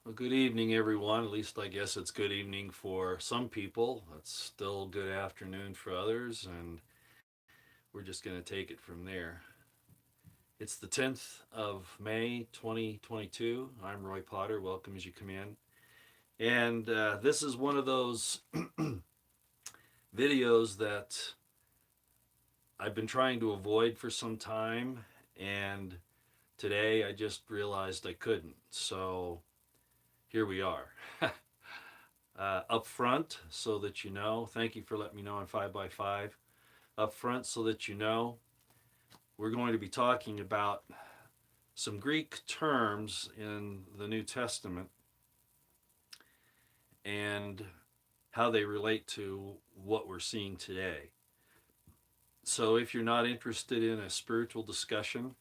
Well, good evening, everyone. At least I guess it's good evening for some people. It's still good afternoon for others, and we're just going to take it from there. It's the 10th of May, 2022. I'm Roy Potter. Welcome as you come in. And this is one of those videos that I've been trying to avoid for some time, and today I just realized I couldn't. So here we are. Up front, so that you know, thank you for letting me know on 5 by 5 Up front, so that you know, we're going to be talking about some Greek terms in the New Testament and how they relate to what we're seeing today. So, if you're not interested in a spiritual discussion,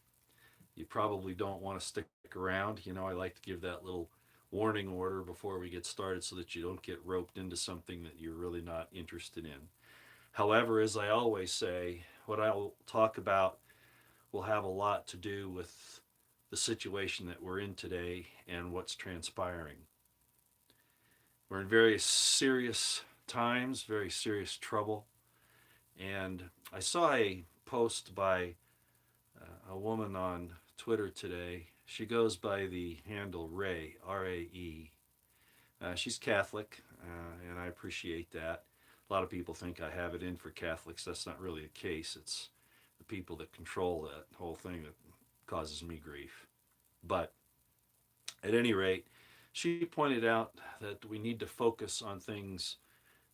you probably don't want to stick around. I like to give that little warning order before we get started so that you don't get roped into something that you're really not interested in. However, as I always say, what I'll talk about will have a lot to do with the situation that we're in today and what's transpiring. We're in very serious times, very serious trouble. And I saw a post by a woman on Twitter today. She goes by the handle Ray, R A E. She's Catholic, and I appreciate that. A lot of people think I have it in for Catholics. That's not really the case. It's the people that control that whole thing that causes me grief. But at any rate, she pointed out that we need to focus on things,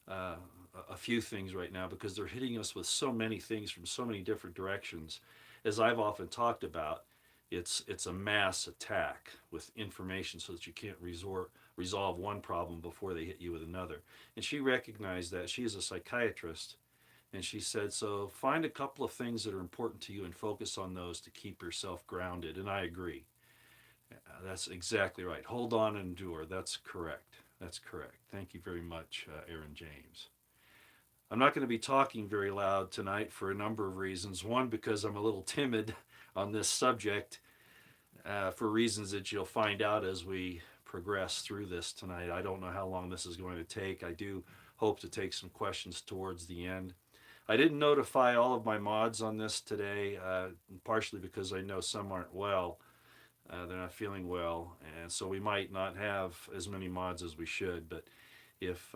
uh, a few things right now, because they're hitting us with so many things from so many different directions. As I've often talked about, it's a mass attack with information so that you can't resolve one problem before they hit you with another. And she recognized that. She is a psychiatrist. And she said, so find a couple of things that are important to you and focus on those to keep yourself grounded. And I agree. That's exactly right. Hold on and endure. That's correct. That's correct. Thank you very much, Aaron James. I'm not going to be talking very loud tonight for a number of reasons. One, because I'm a little timid on this subject, for reasons that you'll find out as we progress through this tonight. I don't know how long this is going to take. I do hope to take some questions towards the end. I didn't notify all of my mods on this today, partially because I know some aren't well. They're not feeling well, and so we might not have as many mods as we should. But if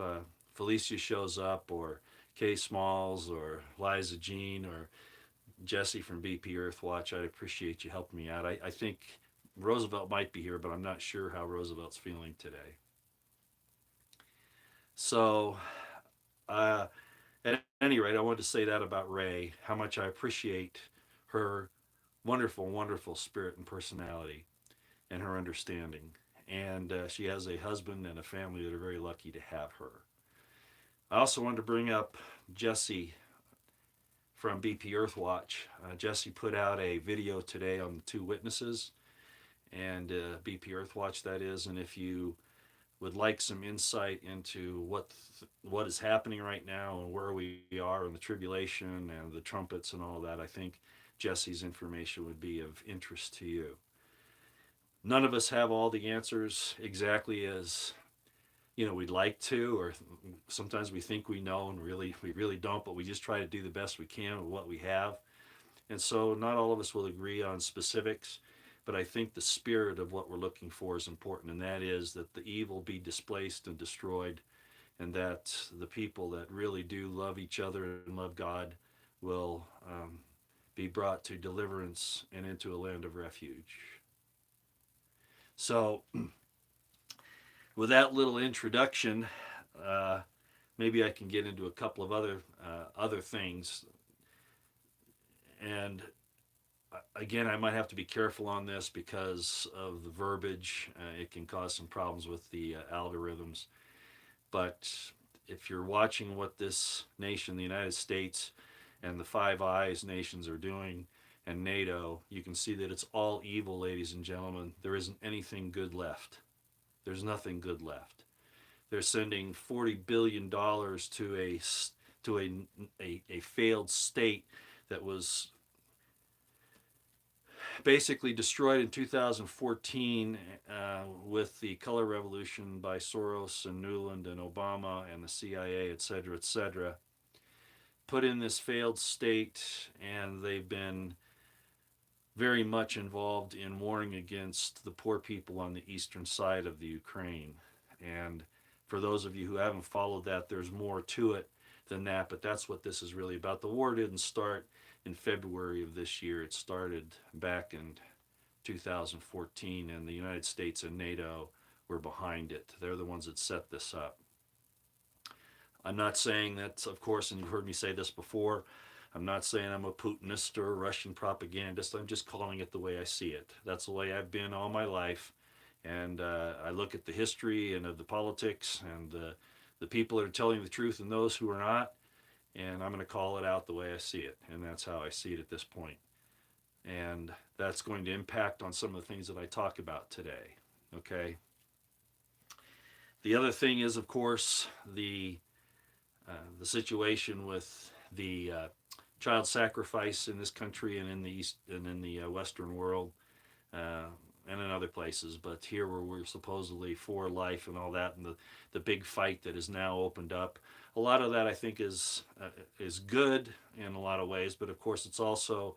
Felicia shows up, or Kay Smalls, or Liza Jean, or Jesse from BP Earthwatch, I'd appreciate you helping me out. I think Roosevelt might be here, but I'm not sure how Roosevelt's feeling today. So, uh, at any rate, I wanted to say that about Ray, how much I appreciate her wonderful, wonderful spirit and personality and her understanding. And she has a husband and a family that are very lucky to have her. I also wanted to bring up Jesse from BP Earthwatch. Jesse put out a video today on the two witnesses, and BP Earthwatch, that is. And if you would like some insight into what is happening right now and where we are in the tribulation and the trumpets and all of that, I think Jesse's information would be of interest to you. None of us have all the answers exactly as we'd like to, or sometimes we think we know and we really don't, but we just try to do the best we can with what we have. And so not all of us will agree on specifics, but I think the spirit of what we're looking for is important, and that is that the evil be displaced and destroyed, and that the people that really do love each other and love God will be brought to deliverance and into a land of refuge. So, with that little introduction, uh, maybe I can get into a couple of other things. And again, I might have to be careful on this because of the verbiage. It can cause some problems with the algorithms. But if you're watching what this nation, the United States, and the Five Eyes nations are doing, and NATO, you can see that it's all evil, ladies and gentlemen. There isn't anything good left. There's nothing good left. They're sending $40 billion to a failed state that was basically destroyed in 2014 with the color revolution by Soros and Newland and Obama and the CIA, et cetera, et cetera. Put in this failed state, and they've been very much involved in warring against the poor people on the eastern side of the Ukraine. And for those of you who haven't followed that, there's more to it than that, but that's what this is really about. The war didn't start in February of this year. It started back in 2014, and the United States and NATO were behind it. They're the ones that set this up. I'm not saying that, of course, and you've heard me say this before, I'm not saying I'm a Putinist or a Russian propagandist. I'm just calling it the way I see it. That's the way I've been all my life. And I look at the history and of the politics and the people that are telling the truth and those who are not. And I'm going to call it out the way I see it. And that's how I see it at this point. And that's going to impact on some of the things that I talk about today. Okay. The other thing is, of course, the situation with the child sacrifice in this country and in the East and in the Western world, and in other places. But here, where we're supposedly for life and all that, and the big fight that is now opened up, a lot of that I think is good in a lot of ways. But of course, it's also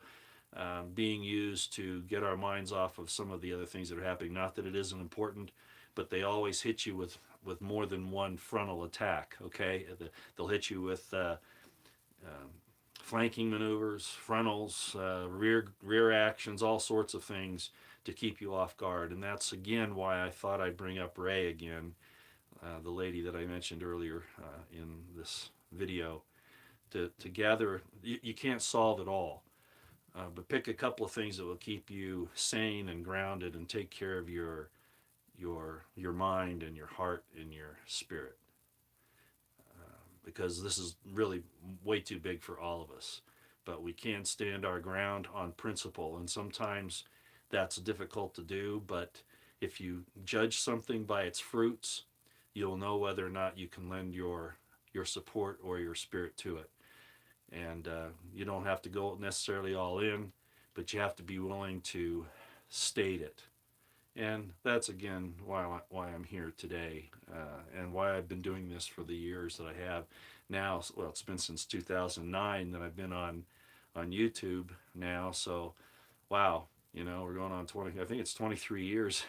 being used to get our minds off of some of the other things that are happening. Not that it isn't important, but they always hit you with more than one frontal attack. Okay, they'll hit you with flanking maneuvers, frontals, rear actions, all sorts of things to keep you off guard. And that's again why I thought I'd bring up Ray again, the lady that I mentioned earlier in this video, to gather. You can't solve it all, but pick a couple of things that will keep you sane and grounded and take care of your mind and your heart and your spirit. Because this is really way too big for all of us. But we can stand our ground on principle, and sometimes that's difficult to do. But if you judge something by its fruits, you'll know whether or not you can lend your support or your spirit to it. And you don't have to go necessarily all in, but you have to be willing to state it. And that's again why I'm here today, and why I've been doing this for the years that I have now. Well, it's been since 2009 that I've been on YouTube now. So, wow, we're going on 20. I think it's 23 years,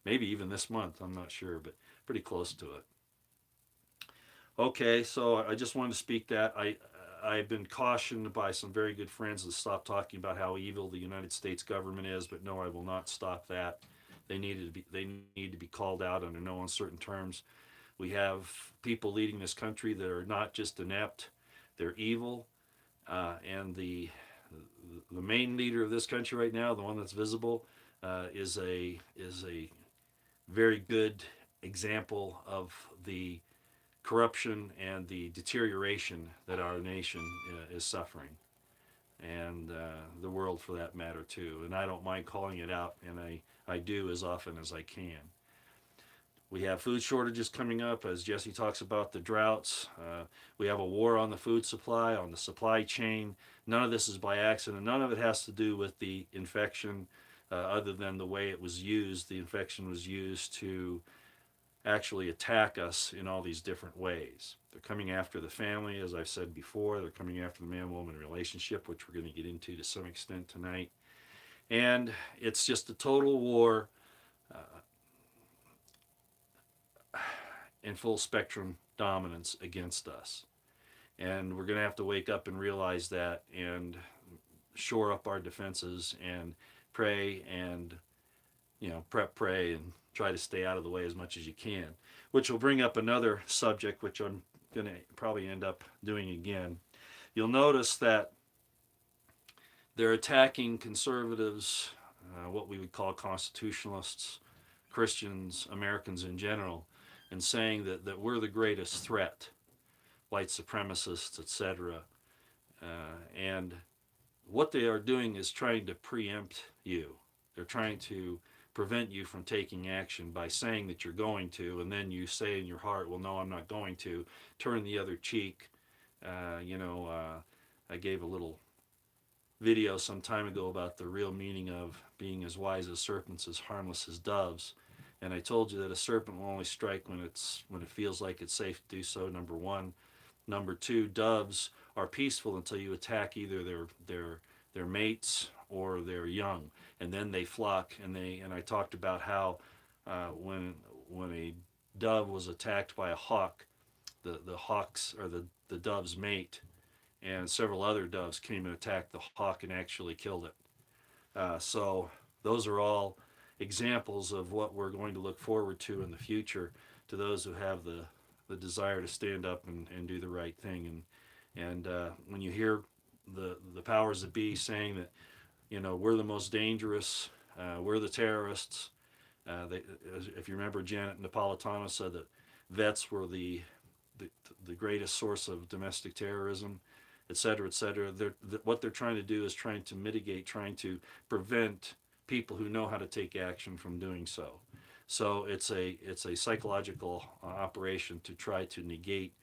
maybe even this month. I'm not sure, but pretty close to it. Okay, so I just wanted to speak that I've been cautioned by some very good friends to stop talking about how evil the United States government is, but no, I will not stop that. They need to be called out under no uncertain terms. We have people leading this country that are not just inept; they're evil, and the main leader of this country right now, the one that's visible, is a very good example of the corruption and the deterioration that our nation is suffering, and the world for that matter too. And I don't mind calling it out, and I do as often as I can. We have food shortages coming up, as Jesse talks about the droughts. We have a war on the food supply, on the supply chain. None of this is by accident. None of it has to do with the infection, other than the way it was used. The infection was used to actually attack us in all these different ways. They're coming after the family, as I've said before. They're coming after the man-woman relationship, which we're going to get into to some extent tonight. And it's just a total war in full spectrum dominance against us. And we're going to have to wake up and realize that, and shore up our defenses and pray and pray and try to stay out of the way as much as you can, which will bring up another subject, which I'm going to probably end up doing again. You'll notice that they're attacking conservatives, what we would call constitutionalists, Christians, Americans in general, and saying that we're the greatest threat, white supremacists, etc. And what they are doing is trying to preempt you. They're trying to prevent you from taking action by saying that you're going to, and then you say in your heart, well, no, I'm not going to. Turn the other cheek. I gave a little video some time ago about the real meaning of being as wise as serpents, as harmless as doves. And I told you that a serpent will only strike when it feels like it's safe to do so. Number one. Number two, doves are peaceful until you attack either their mates or their young, and then they flock. And I talked about how when a dove was attacked by a hawk, the hawks or the dove's mate and several other doves came and attacked the hawk and actually killed it. So those are all examples of what we're going to look forward to in the future to those who have the desire to stand up and do the right thing. And when you hear the powers that be saying that, we're the most dangerous, we're the terrorists. They, if you remember, Janet Napolitano said that vets were the, the greatest source of domestic terrorism, et cetera, et cetera. What they're trying to do is trying to mitigate, trying to prevent people who know how to take action from doing so. So it's a psychological operation to try to negate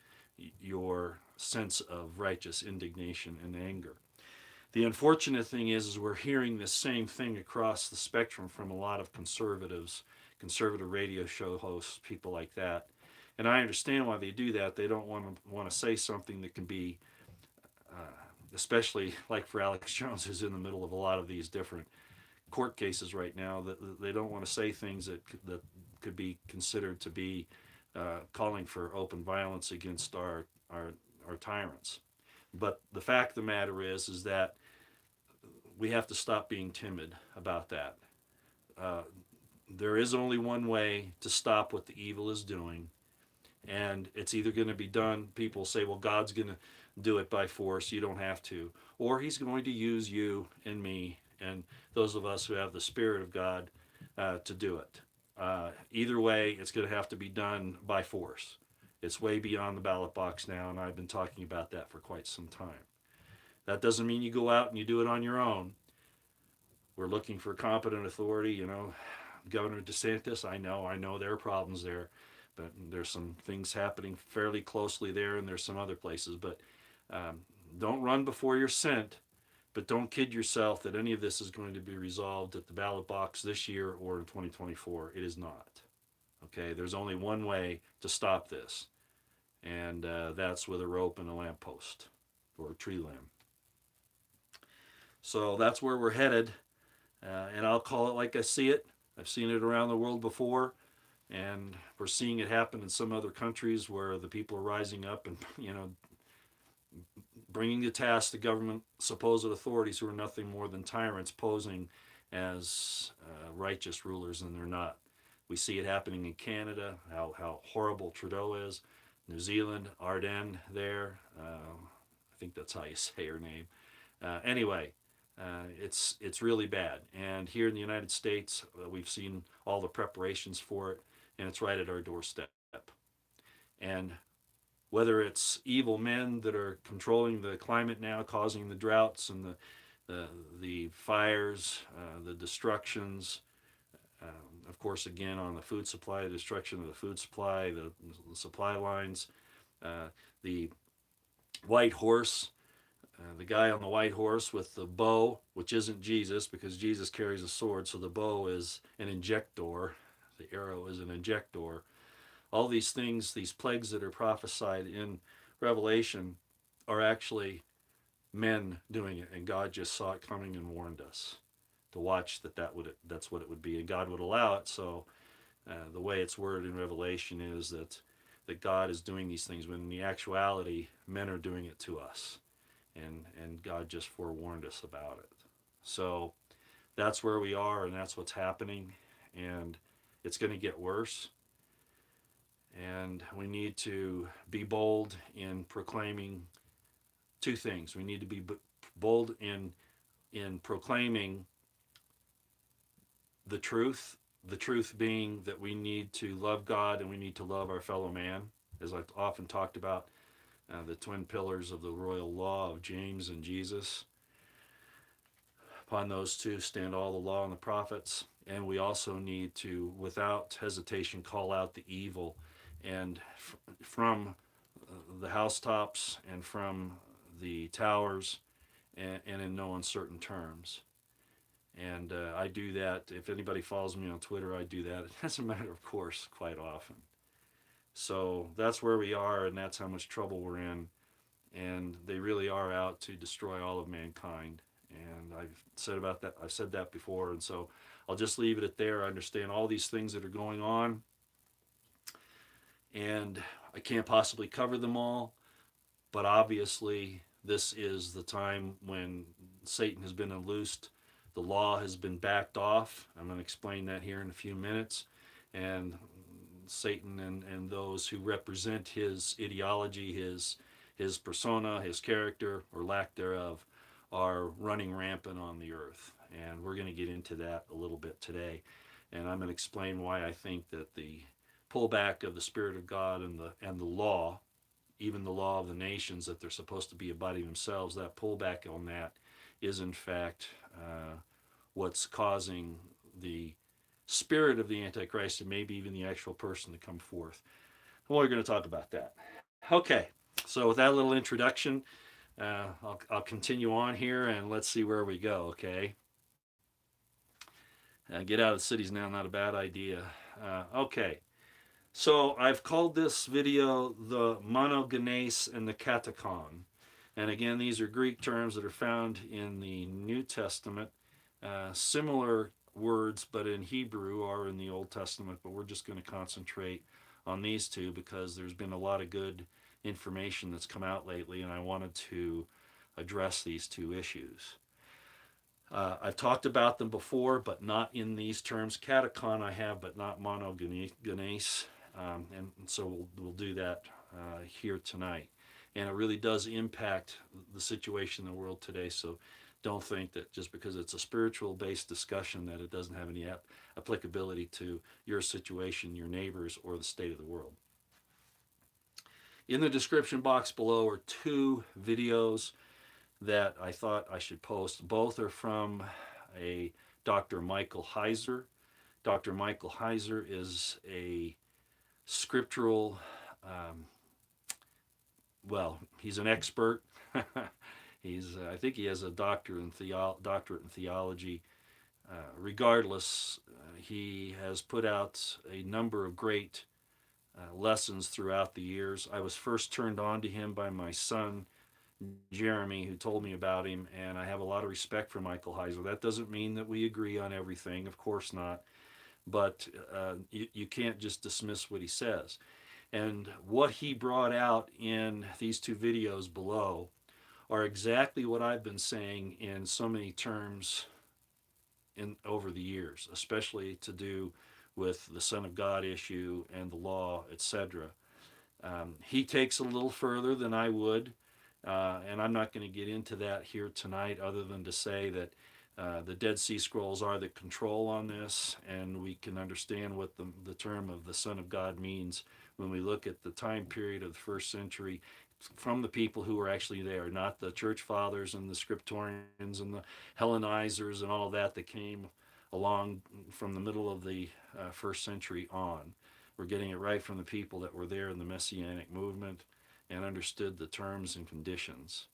your sense of righteous indignation and anger. The unfortunate thing is we're hearing this same thing across the spectrum from a lot of conservatives, conservative radio show hosts, people like that. And I understand why they do that. They don't want to say something that can be, especially like for Alex Jones, who's in the middle of a lot of these different court cases right now. That they don't want to say things that could be considered to be calling for open violence against our tyrants. But the fact of the matter is that we have to stop being timid about that. Uh, there is only one way to stop what the evil is doing, and it's either going to be done. People say, well, God's going to do it by force. You don't have to. Or he's going to use you and me and those of us who have the Spirit of God to do it. Either way, it's going to have to be done by force. It's way beyond the ballot box now, and I've been talking about that for quite some time. That doesn't mean you go out and you do it on your own. We're looking for competent authority, Governor DeSantis, I know there are problems there, but there's some things happening fairly closely there, and there's some other places. But don't run before you're sent, but don't kid yourself that any of this is going to be resolved at the ballot box this year or in 2024. It is not. Okay, there's only one way to stop this, and that's with a rope and a lamppost or a tree limb. So that's where we're headed, and I'll call it like I see it. I've seen it around the world before, and we're seeing it happen in some other countries where the people are rising up and bringing to task the government supposed authorities who are nothing more than tyrants posing as righteous rulers, and they're not. We see it happening in Canada, how horrible Trudeau is. New Zealand, Ardenne there. I think that's how you say her name. Anyway, it's really bad. And here in the United States, we've seen all the preparations for it, and it's right at our doorstep. And whether it's evil men that are controlling the climate now, causing the droughts and the fires, the destructions, of course, again, on the food supply, the destruction of the food supply, the supply lines, the white horse, the guy on the white horse with the bow, which isn't Jesus because Jesus carries a sword, so the bow is an injector, the arrow is an injector. All these things, these plagues that are prophesied in Revelation are actually men doing it, and God just saw it coming and warned us to watch that's what it would be, and God would allow it. So the way it's worded in Revelation is that God is doing these things when in the actuality men are doing it to us, and God just forewarned us about it. So that's where we are, and that's what's happening, and it's going to get worse. And we need to be bold in proclaiming two things. We need to be bold in proclaiming the truth being that we need to love God and we need to love our fellow man, as I've often talked about, the twin pillars of the royal law of James and Jesus. Upon those two stand all the law and the prophets. And we also need to, without hesitation, call out the evil. And from the housetops and from the towers and in no uncertain terms. And I do that. If anybody follows me on Twitter, I do that as a matter of course quite often. So that's where we are, and that's how much trouble we're in. And they really are out to destroy all of mankind. And I've said that before, and so I'll just leave it at there. I understand all these things that are going on, and I can't possibly cover them all. But obviously, this is the time when Satan has been unloosed. The law has been backed off. I'm going to explain that here in a few minutes. And Satan and those who represent his ideology, his persona, his character, or lack thereof, are running rampant on the earth. And we're going to get into that a little bit today. And I'm going to explain why I think that the pullback of the Spirit of God and the law, even the law of the nations that they're supposed to be abiding themselves, that pullback on that is in fact what's causing the spirit of the Antichrist and maybe even the actual person to come forth. Well, we're going to talk about that. Okay, so with that little introduction, I'll continue on here and let's see where we go, okay? Get out of the cities now, not a bad idea. Okay, so I've called this video the Monogenes and the Katechon. And again, these are Greek terms that are found in the New Testament. Similar words, but in Hebrew, are in the Old Testament. But we're just going to concentrate on these two because there's been a lot of good information that's come out lately, and I wanted to address these two issues. I've talked about them before, but not in these terms. Catechon I have, but not monogenes. And so we'll do that here tonight. And it really does impact the situation in the world today. So don't think that just because it's a spiritual based discussion that it doesn't have any applicability to your situation, your neighbors, or the state of the world. In the description box below are two videos that I thought I should post. Both are from a Dr. Michael Heiser. Dr. Michael Heiser is a scriptural, he's an expert. I think he has a doctorate in theology. Regardless, he has put out a number of great lessons throughout the years. I was first turned on to him by my son, Jeremy, who told me about him, and I have a lot of respect for Michael Heiser. That doesn't mean that we agree on everything, of course not, but you can't just dismiss what he says. And what he brought out in these two videos below are exactly what I've been saying in so many terms over the years, especially to do with the Son of God issue and the law, etc. He takes a little further than I would, and I'm not going to get into that here tonight other than to say that the Dead Sea Scrolls are the control on this, and we can understand what the term of the Son of God means when we look at the time period of the first century from the people who were actually there, not the church fathers and the scriptorians and the Hellenizers and all that came along from the middle of the first century on. We're getting it right from the people that were there in the Messianic movement and understood the terms and conditions.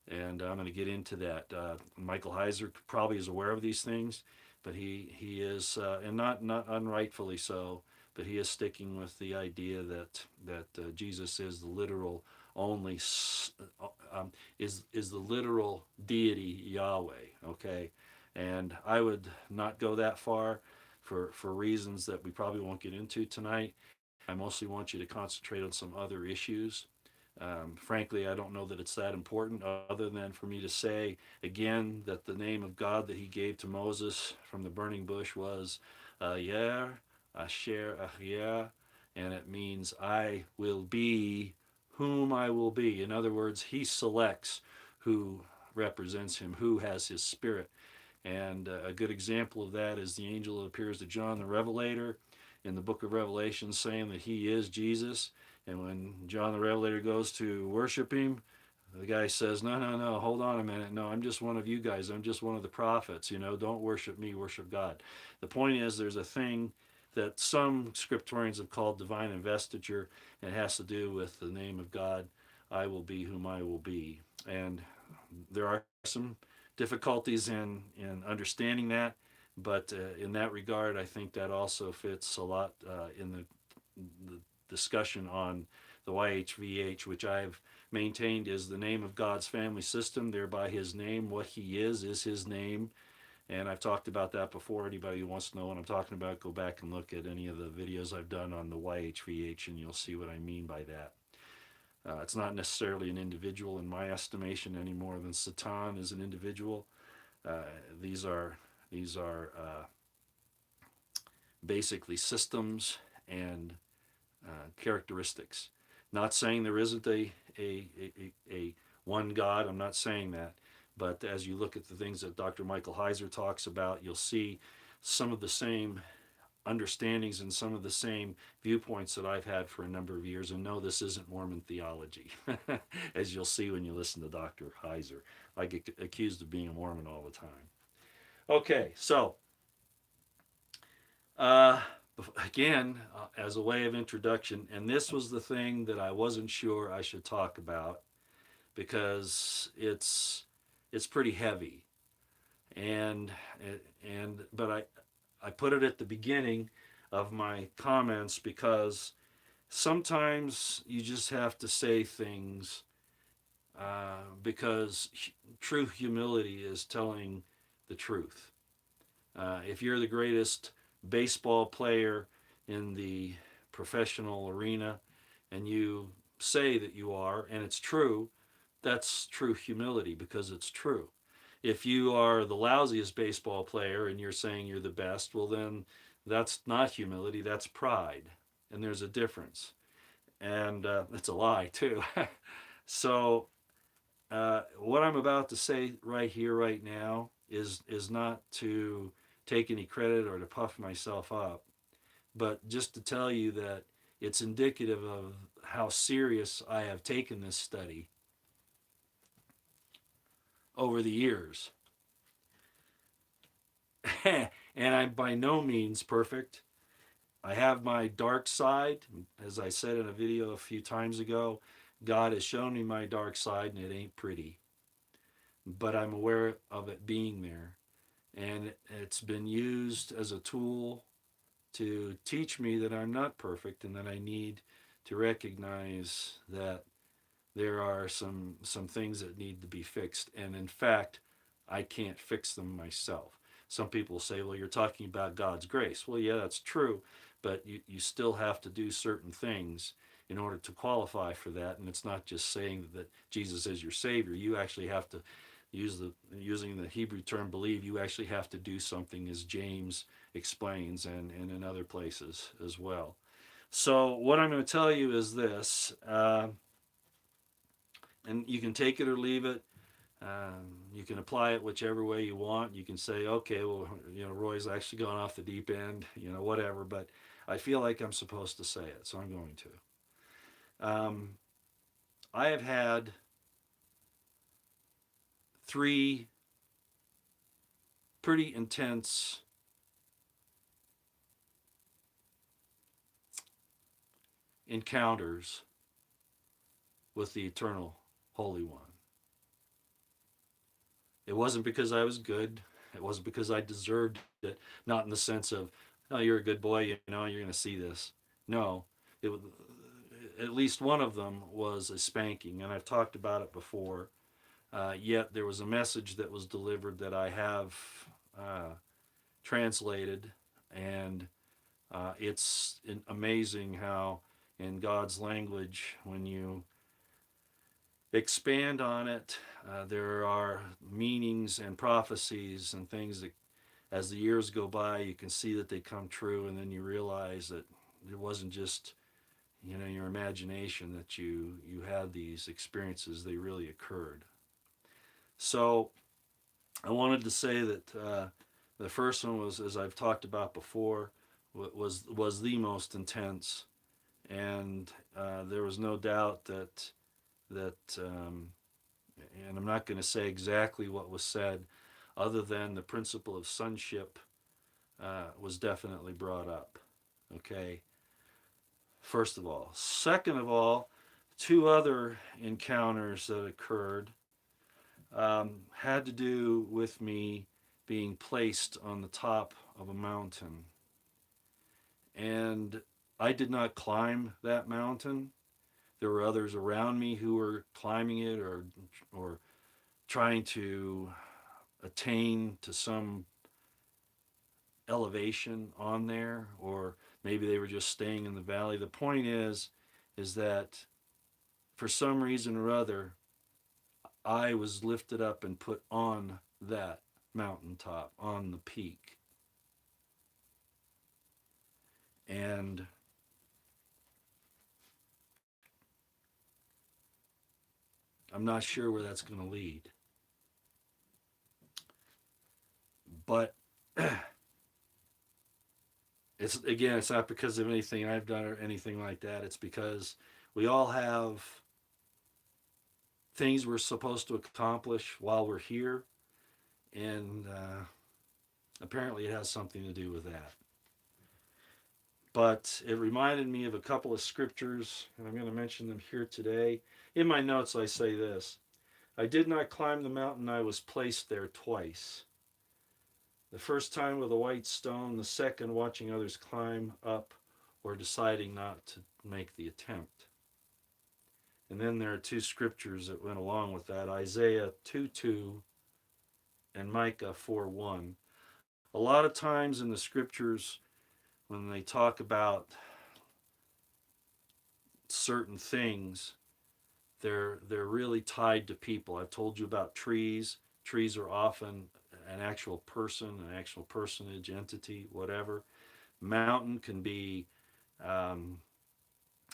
And I'm going to get into that. Michael Heiser probably is aware of these things, but he is, and not unrightfully so, but he is sticking with the idea that Jesus is the literal only is the literal deity Yahweh. Okay, and I would not go that far for reasons that we probably won't get into tonight. I mostly want you to concentrate on some other issues. Frankly, I don't know that it's that important other than for me to say again that the name of God that he gave to Moses from the burning bush was Yer, Asher, Ahia, and it means I will be whom I will be. In other words, he selects who represents him, who has his spirit. And a good example of that is the angel that appears to John the Revelator in the book of Revelation saying that he is Jesus. And when John the Revelator goes to worship him, the guy says, no, hold on a minute. No, I'm just one of you guys. I'm just one of the prophets. Don't worship me, worship God. The point is there's a thing that some scriptorians have called divine investiture, and it has to do with the name of God. I will be whom I will be. And there are some difficulties in understanding that, but in that regard, I think that also fits a lot in the discussion on the YHVH, which I've maintained is the name of God's family system, thereby his name. What he is his name. And I've talked about that before. Anybody who wants to know what I'm talking about, go back and look at any of the videos I've done on the YHVH, and you'll see what I mean by that. It's not necessarily an individual in my estimation any more than Satan is an individual. Uh, these are basically systems and characteristics. Not saying there isn't a one God. I'm not saying that. But as you look at the things that Dr. Michael Heiser talks about, you'll see some of the same understandings and some of the same viewpoints that I've had for a number of years. And no, this isn't Mormon theology, as you'll see when you listen to Dr. Heiser. I get accused of being a Mormon all the time. Okay, so uh, again, as a way of introduction, and this was the thing that I wasn't sure I should talk about because it's pretty heavy, and but I put it at the beginning of my comments because sometimes you just have to say things because true humility is telling the truth. If you're the greatest baseball player in the professional arena and you say that you are, and it's true, that's true humility because it's true. If you are the lousiest baseball player and you're saying you're the best, well, then that's not humility, that's pride. And there's a difference. And it's a lie, too. So, what I'm about to say right here, right now, is not to take any credit or to puff myself up, but just to tell you that it's indicative of how serious I have taken this study over the years. And I'm by no means perfect. I have my dark side. As I said in a video a few times ago, God has shown me my dark side and it ain't pretty. But I'm aware of it being there. And it's been used as a tool to teach me that I'm not perfect and that I need to recognize that there are some things that need to be fixed. And in fact, I can't fix them myself. Some people say, well, you're talking about God's grace. Well, yeah, that's true, but you still have to do certain things in order to qualify for that. And it's not just saying that Jesus is your Savior. You actually have to using the Hebrew term believe, you actually have to do something, as James explains, and in other places as well. So what I'm going to tell you is this, and you can take it or leave it. You can apply it whichever way you want. You can say, okay, well, Roy's actually gone off the deep end, whatever. But I feel like I'm supposed to say it, so I'm going to. I have had 3 pretty intense encounters with the Eternal Holy One. It wasn't because I was good. It wasn't because I deserved it. Not in the sense of, oh, you're a good boy, you're going to see this. No, it, at least one of them was a spanking, and I've talked about it before. Yet there was a message that was delivered that I have translated, and it's amazing how in God's language, when you expand on it, there are meanings and prophecies and things that, as the years go by, you can see that they come true, and then you realize that it wasn't just your imagination, that you had these experiences, they really occurred. So I wanted to say that the first one was, as I've talked about before, was the most intense, and there was no doubt that and I'm not going to say exactly what was said, other than the principle of sonship was definitely brought up. Okay. First of all, second of all, 2 other encounters that occurred. had to do with me being placed on the top of a mountain. And I did not climb that mountain. There were others around me who were climbing it or trying to attain to some elevation on there, or maybe they were just staying in the valley. The point is that for some reason or other, I was lifted up and put on that mountaintop, on the peak. And I'm not sure where that's going to lead. But it's not because of anything I've done or anything like that. It's because we all have things we're supposed to accomplish while we're here, and apparently it has something to do with that. But it reminded me of a couple of scriptures, and I'm going to mention them here today. In my notes, I say this: I did not climb the mountain, I was placed there twice. The first time with a white stone, the second watching others climb up or deciding not to make the attempt. And then there are two scriptures that went along with that: Isaiah 2:2 and Micah 4:1. A lot of times in the scriptures, when they talk about certain things, they're really tied to people. I've told you about trees. Trees are often an actual person, an actual personage, entity, whatever. Mountain can be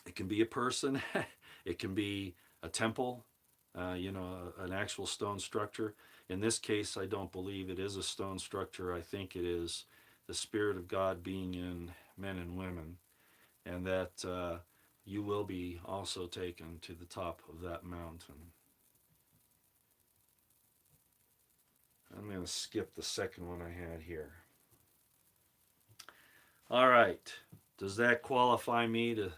it can be a person. It can be a temple, an actual stone structure. In this case, I don't believe it is a stone structure. I think it is the Spirit of God being in men and women, and that you will be also taken to the top of that mountain. I'm going to skip the second one I had here. All right. Does that qualify me to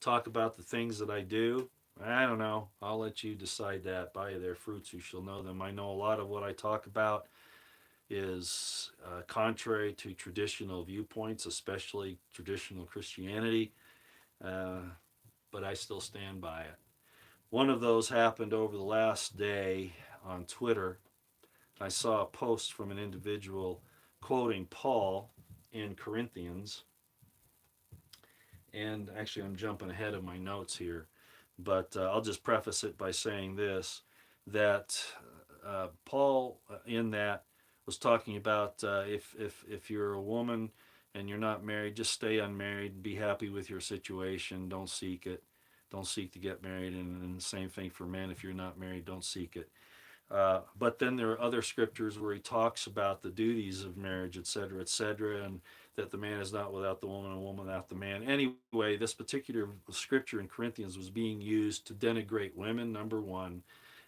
talk about the things that I do? I don't know. I'll let you decide that. By their fruits you shall know them. I know a lot of what I talk about is contrary to traditional viewpoints, especially traditional Christianity, uh, but I still stand by it. One of those happened over the last day on Twitter. I saw a post from an individual quoting Paul in Corinthians. And actually, I'm jumping ahead of my notes here, but I'll just preface it by saying this: that Paul, in that, was talking about if you're a woman and you're not married, just stay unmarried, be happy with your situation, don't seek it, don't seek to get married, and the same thing for men: if you're not married, don't seek it. But then there are other scriptures where he talks about the duties of marriage, etc., and that the man is not without the woman and the woman without the man. Anyway, this particular scripture in Corinthians was being used to denigrate women, number one,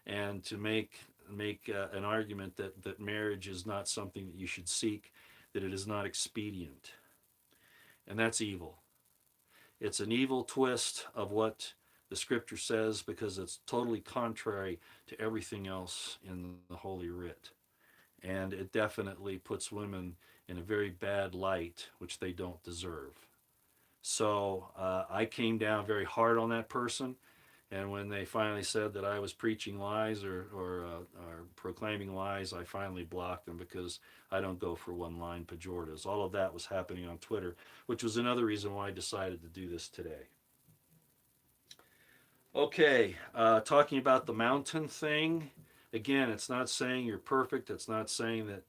and to make an argument that marriage is not something that you should seek, that it is not expedient. And that's evil. It's an evil twist of what the scripture says because it's totally contrary to everything else in the Holy Writ. And it definitely puts women in a very bad light, which they don't deserve. So I came down very hard on that person. And when they finally said that I was preaching lies or proclaiming lies, I finally blocked them because I don't go for one line pejoratives. All of that was happening on Twitter, which was another reason why I decided to do this today. Okay, talking about the mountain thing. Again, it's not saying you're perfect. It's not saying that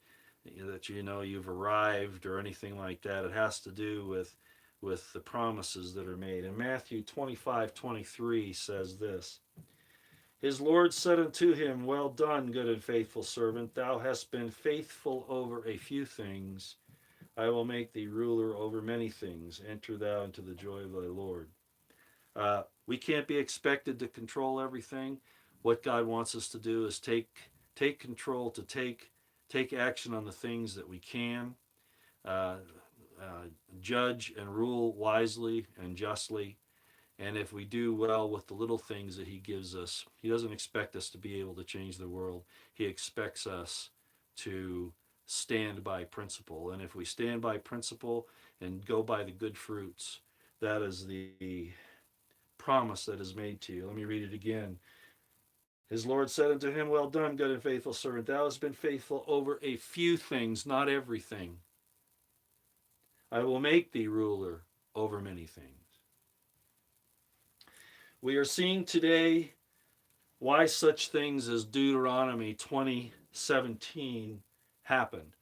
you've arrived or anything like that. It has to do with the promises that are made. And Matthew 25:23 says this: His Lord said unto him, Well done, good and faithful servant. Thou hast been faithful over a few things. I will make thee ruler over many things. Enter thou into the joy of thy Lord. We can't be expected to control everything. What God wants us to do is take control, to take action on the things that we can, uh, judge and rule wisely and justly, And if we do well with the little things that he gives us, he doesn't expect us to be able to change the world. He expects us to stand by principle. And if we stand by principle and go by the good fruits, that is the promise that is made to you. Let me read it again. His Lord said unto him, well done, good and faithful servant. Thou hast been faithful over a few things, not everything. I will make thee ruler over many things. We are seeing today why such things as Deuteronomy 20:17 happened.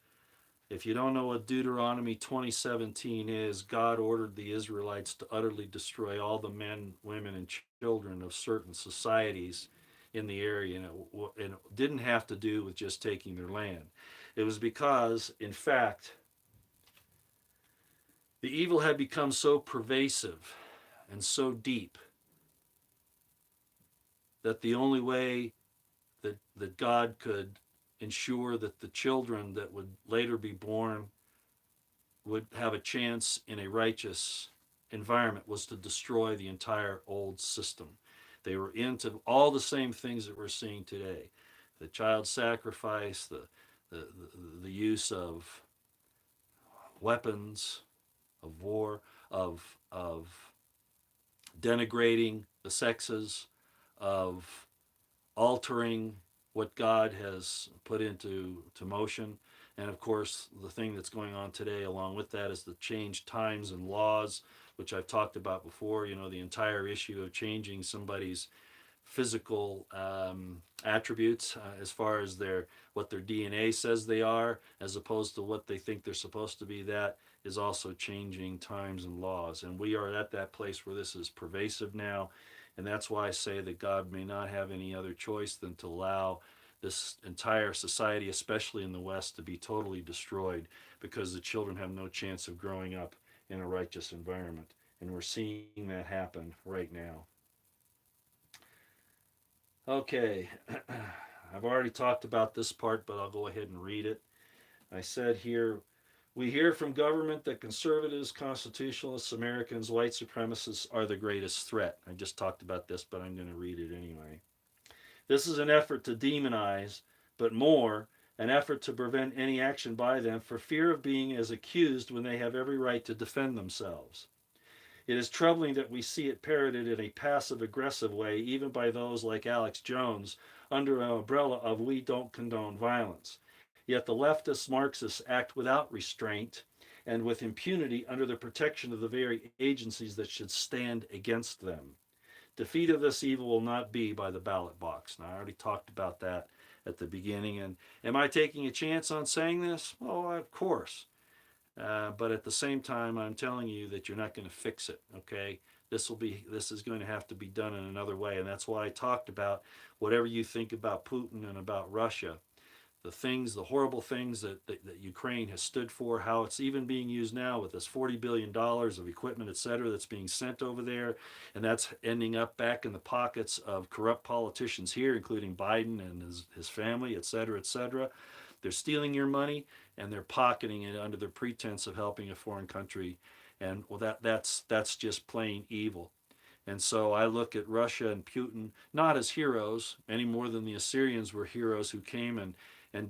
If you don't know what Deuteronomy 20:17 is, God ordered the Israelites to utterly destroy all the men, women, and children of certain societies in the area, and it didn't have to do with just taking their land. It was because, in fact, the evil had become so pervasive and so deep that the only way that God could ensure that the children that would later be born would have a chance in a righteous environment was to destroy the entire old system. They were into all the same things that we're seeing today: the child sacrifice, the use of weapons, of war, of denigrating the sexes, of altering what God has put into to motion. And of course, the thing that's going on today, along with that, is the changed times and laws, which I've talked about before. You know, the entire issue of changing somebody's physical attributes as far as what their DNA says they are, as opposed to what they think they're supposed to be. That is also changing times and laws, and we are at that place where this is pervasive now, and that's why I say that God may not have any other choice than to allow this entire society, especially in the West, to be totally destroyed, because the children have no chance of growing up in a righteous environment, and we're seeing that happen right now. Okay, I've already talked about this part, but I'll go ahead and read it. I said here, we hear from government that conservatives, constitutionalists, Americans, white supremacists are the greatest threat. I just talked about this, but I'm going to read it anyway. This is an effort to demonize, but more, an effort to prevent any action by them for fear of being as accused when they have every right to defend themselves. It is troubling that we see it parroted in a passive aggressive way, even by those like Alex Jones, under an umbrella of we don't condone violence. Yet the leftist Marxists act without restraint and with impunity under the protection of the very agencies that should stand against them. Defeat of this evil will not be by the ballot box. Now, I already talked about that at the beginning. And am I taking a chance on saying this? Well, of course. But at the same time, I'm telling you that you're not going to fix it. Okay, this is going to have to be done in another way, and that's why I talked about whatever you think about Putin and about Russia, the horrible things that Ukraine has stood for, how it's even being used now with this $40 billion of equipment, et cetera, that's being sent over there, and that's ending up back in the pockets of corrupt politicians here, including Biden and his family, et cetera, et cetera. They're stealing your money and they're pocketing it under the pretense of helping a foreign country, and well, that's just plain evil. And so I look at Russia and Putin not as heroes any more than the Assyrians were heroes who came and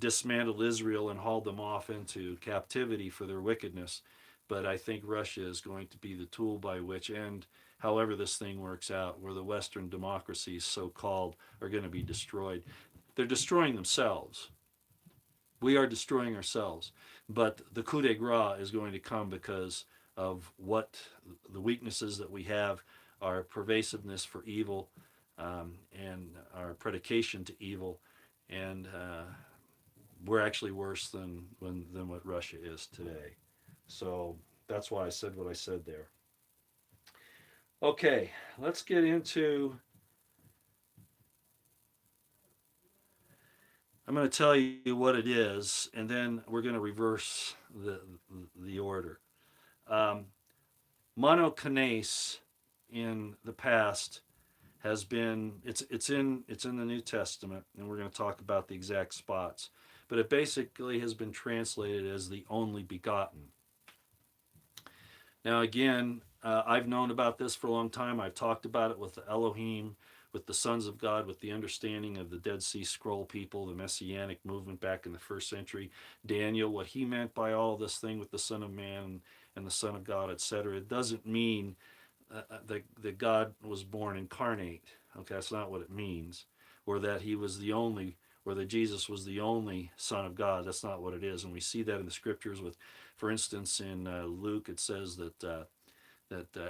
dismantled Israel and hauled them off into captivity for their wickedness. But I think Russia is going to be the tool by which, and however this thing works out, where the Western democracies, so called, are going to be destroyed. They're destroying themselves. We are destroying ourselves. But the coup de grace is going to come because of what the weaknesses that we have, our pervasiveness for evil, and our predication to evil, and we're actually worse than what Russia is today. So that's why I said what I said there. Okay, let's get into. I'm going to tell you what it is, and then we're going to reverse the order. Um, Monogenes in the past has been it's in the New Testament, and we're going to talk about the exact spots. But it basically has been translated as the only begotten. Now again, I've known about this for a long time. I've talked about it with the Elohim, with the sons of God, with the understanding of the Dead Sea Scroll people, the Messianic movement back in the first century. Daniel, what he meant by all this thing with the Son of Man and the Son of God, etc. It doesn't mean that God was born incarnate. Okay, that's not what it means. Or that he was the only, or that Jesus was the only Son of God. That's not what it is. And we see that in the scriptures with, for instance, in Luke, it says that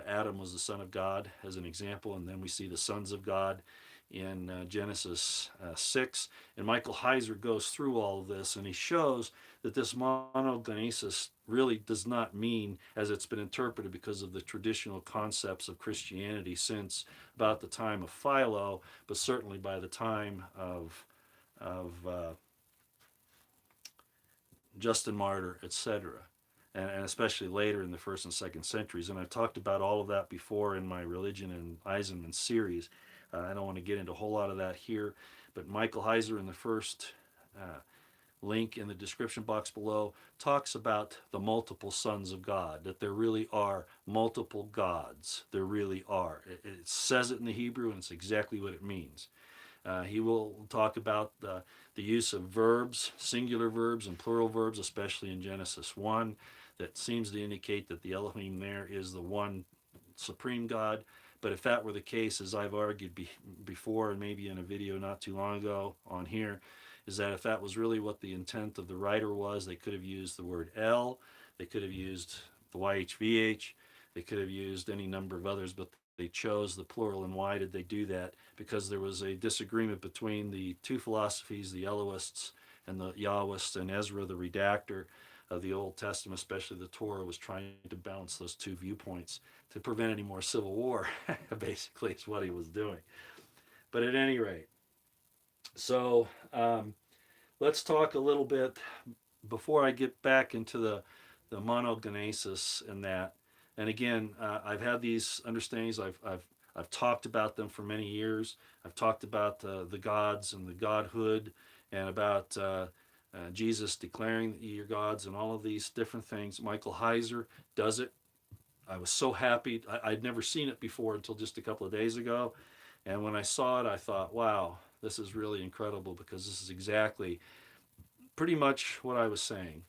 Adam was the son of God as an example, and then we see the sons of God in Genesis 6. And Michael Heiser goes through all of this, and he shows that this monogenesis really does not mean as it's been interpreted because of the traditional concepts of Christianity since about the time of Philo, but certainly by the time of Justin Martyr, etc., and especially later in the first and second centuries. And I've talked about all of that before in my Religion and Eisenman series. I don't want to get into a whole lot of that here, but Michael Heiser in the first link in the description box below talks about the multiple sons of God, that there really are multiple gods. There really are. It says it in the Hebrew, and it's exactly what it means. He will talk about the use of verbs, singular verbs and plural verbs, especially in Genesis 1, that seems to indicate that the Elohim there is the one supreme God. But if that were the case, as I've argued before, and maybe in a video not too long ago on here, is that if that was really what the intent of the writer was, they could have used the word El, they could have used the YHVH, they could have used any number of others, but they chose the plural. And why did they do that? Because there was a disagreement between the two philosophies, the Elohists and the Yahwists, and Ezra, the redactor of the Old Testament, especially the Torah, was trying to balance those two viewpoints to prevent any more civil war, basically, is what he was doing. But at any rate, so let's talk a little bit, before I get back into the monogenesis and that. And again, I've had these understandings. I've talked about them for many years. I've talked about the gods and the godhood, and about Jesus declaring that you're gods, and all of these different things. Michael Heiser does it. I was so happy. I'd never seen it before until just a couple of days ago. And when I saw it, I thought, wow, this is really incredible, because this is exactly pretty much what I was saying.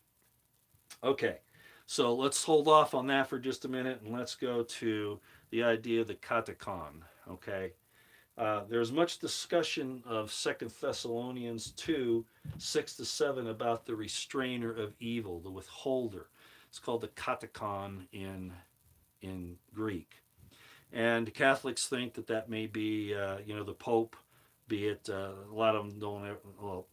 Okay, so let's hold off on that for just a minute, and let's go to the idea of the Catechon. Okay, there's much discussion of 2 Thessalonians 2, 6-7 about the restrainer of evil, the withholder. It's called the Catechon in Greek. And Catholics think that that may be, the Pope, be it, a lot of them don't, well,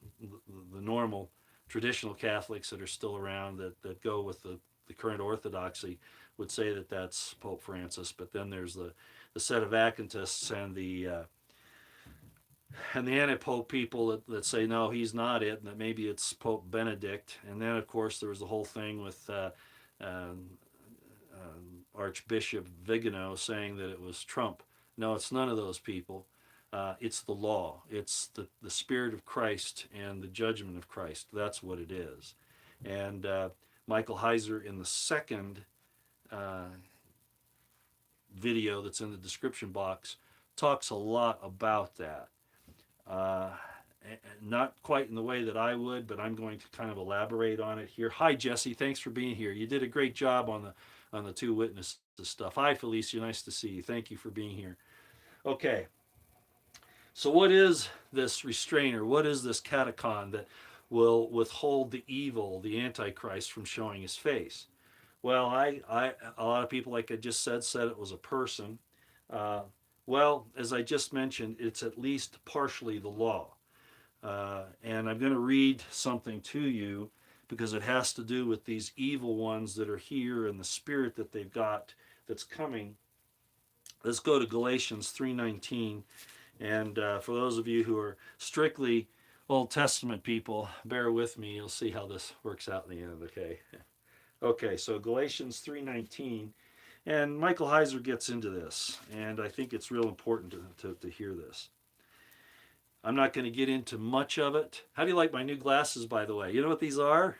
the normal traditional Catholics that are still around that go with the current orthodoxy would say that that's Pope Francis. But then there's the set of Vacantists and the anti-Pope people that say no, he's not it, and that maybe it's Pope Benedict. And then of course there was the whole thing with Archbishop Vigano saying that it was Trump. No, it's none of those people. It's the law. It's the Spirit of Christ and the judgment of Christ. That's what it is. And Michael Heiser, in the second video that's in the description box, talks a lot about that. Not quite in the way that I would, but I'm going to kind of elaborate on it here. Hi, Jesse. Thanks for being here. You did a great job on the two witnesses stuff. Hi, Felicia. Nice to see you. Thank you for being here. Okay. So what is this restrainer? What is this catechon that will withhold the evil, the Antichrist, from showing his face? Well, a lot of people, like I just said it was a person. Well, as I just mentioned, it's at least partially the law. And I'm going to read something to you because it has to do with these evil ones that are here and the spirit that they've got that's coming. Let's go to Galatians 3:19. And for those of you who are strictly Old Testament people, bear with me. You'll see how this works out in the end, okay? Okay, so Galatians 3:19. And Michael Heiser gets into this, and I think it's real important to hear this. I'm not going to get into much of it. How do you like my new glasses, by the way? You know what these are?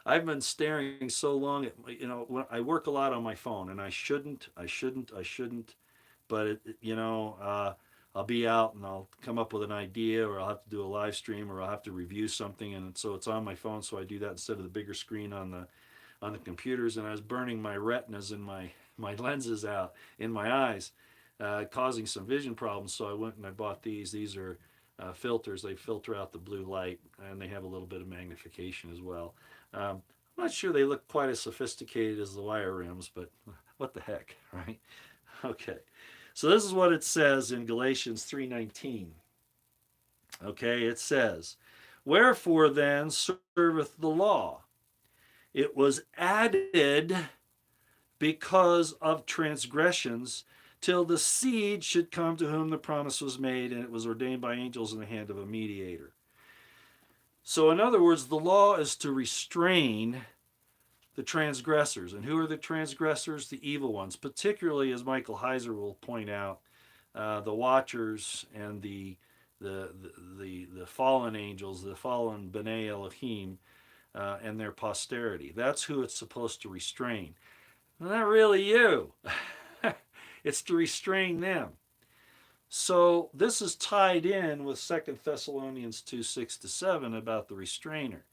I've been staring so long at when I work a lot on my phone, and I shouldn't, but I'll be out and I'll come up with an idea, or I'll have to do a live stream, or I'll have to review something, and so it's on my phone, so I do that instead of the bigger screen on the computers, and I was burning my retinas and my lenses out in my eyes, causing some vision problems. So I went and I bought these. These are filters. They filter out the blue light, and they have a little bit of magnification as well. I'm not sure they look quite as sophisticated as the wire rims, but what the heck, right? Okay. So this is what it says in Galatians 3:19. Okay, it says, "Wherefore then serveth the law? It was added because of transgressions, till the seed should come to whom the promise was made, and it was ordained by angels in the hand of a mediator." So, in other words, the law is to restrain the transgressors. And who are the transgressors? The evil ones, particularly, as Michael Heiser will point out, the watchers and the fallen angels, the fallen B'nai Elohim, and their posterity. That's who it's supposed to restrain. Not really you. It's to restrain them. So this is tied in with 2 Thessalonians 2:6-7 about the restrainer.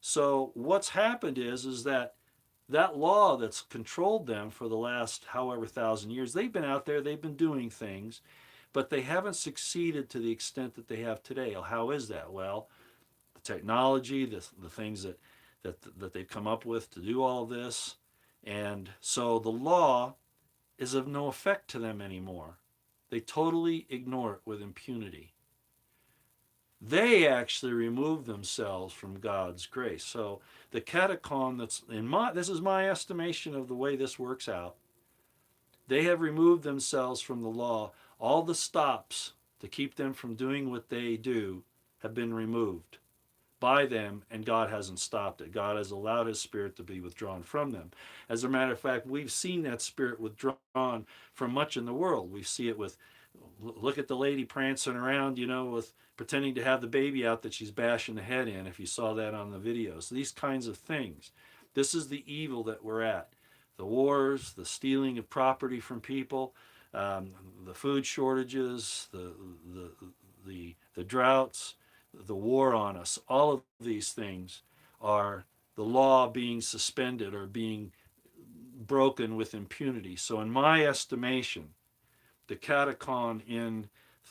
So what's happened is that law that's controlled them for the last however thousand years, they've been out there, they've been doing things, but they haven't succeeded to the extent that they have today. How is that? Well, the technology, the things that they've come up with to do all of this, and so the law is of no effect to them anymore. They totally ignore it with impunity. They actually remove themselves from God's grace. So the catacomb this is my estimation of the way this works out. They have removed themselves from the law. All the stops to keep them from doing what they do have been removed by them, and God hasn't stopped it. God has allowed his spirit to be withdrawn from them. As a matter of fact, we've seen that spirit withdrawn from much in the world. We see it with, look at the lady prancing around, with pretending to have the baby out that she's bashing the head in, if you saw that on the videos. These kinds of things. This is the evil that we're at. The wars, the stealing of property from people, the food shortages, the droughts, the war on us. All of these things are the law being suspended or being broken with impunity. So in my estimation, the catechon in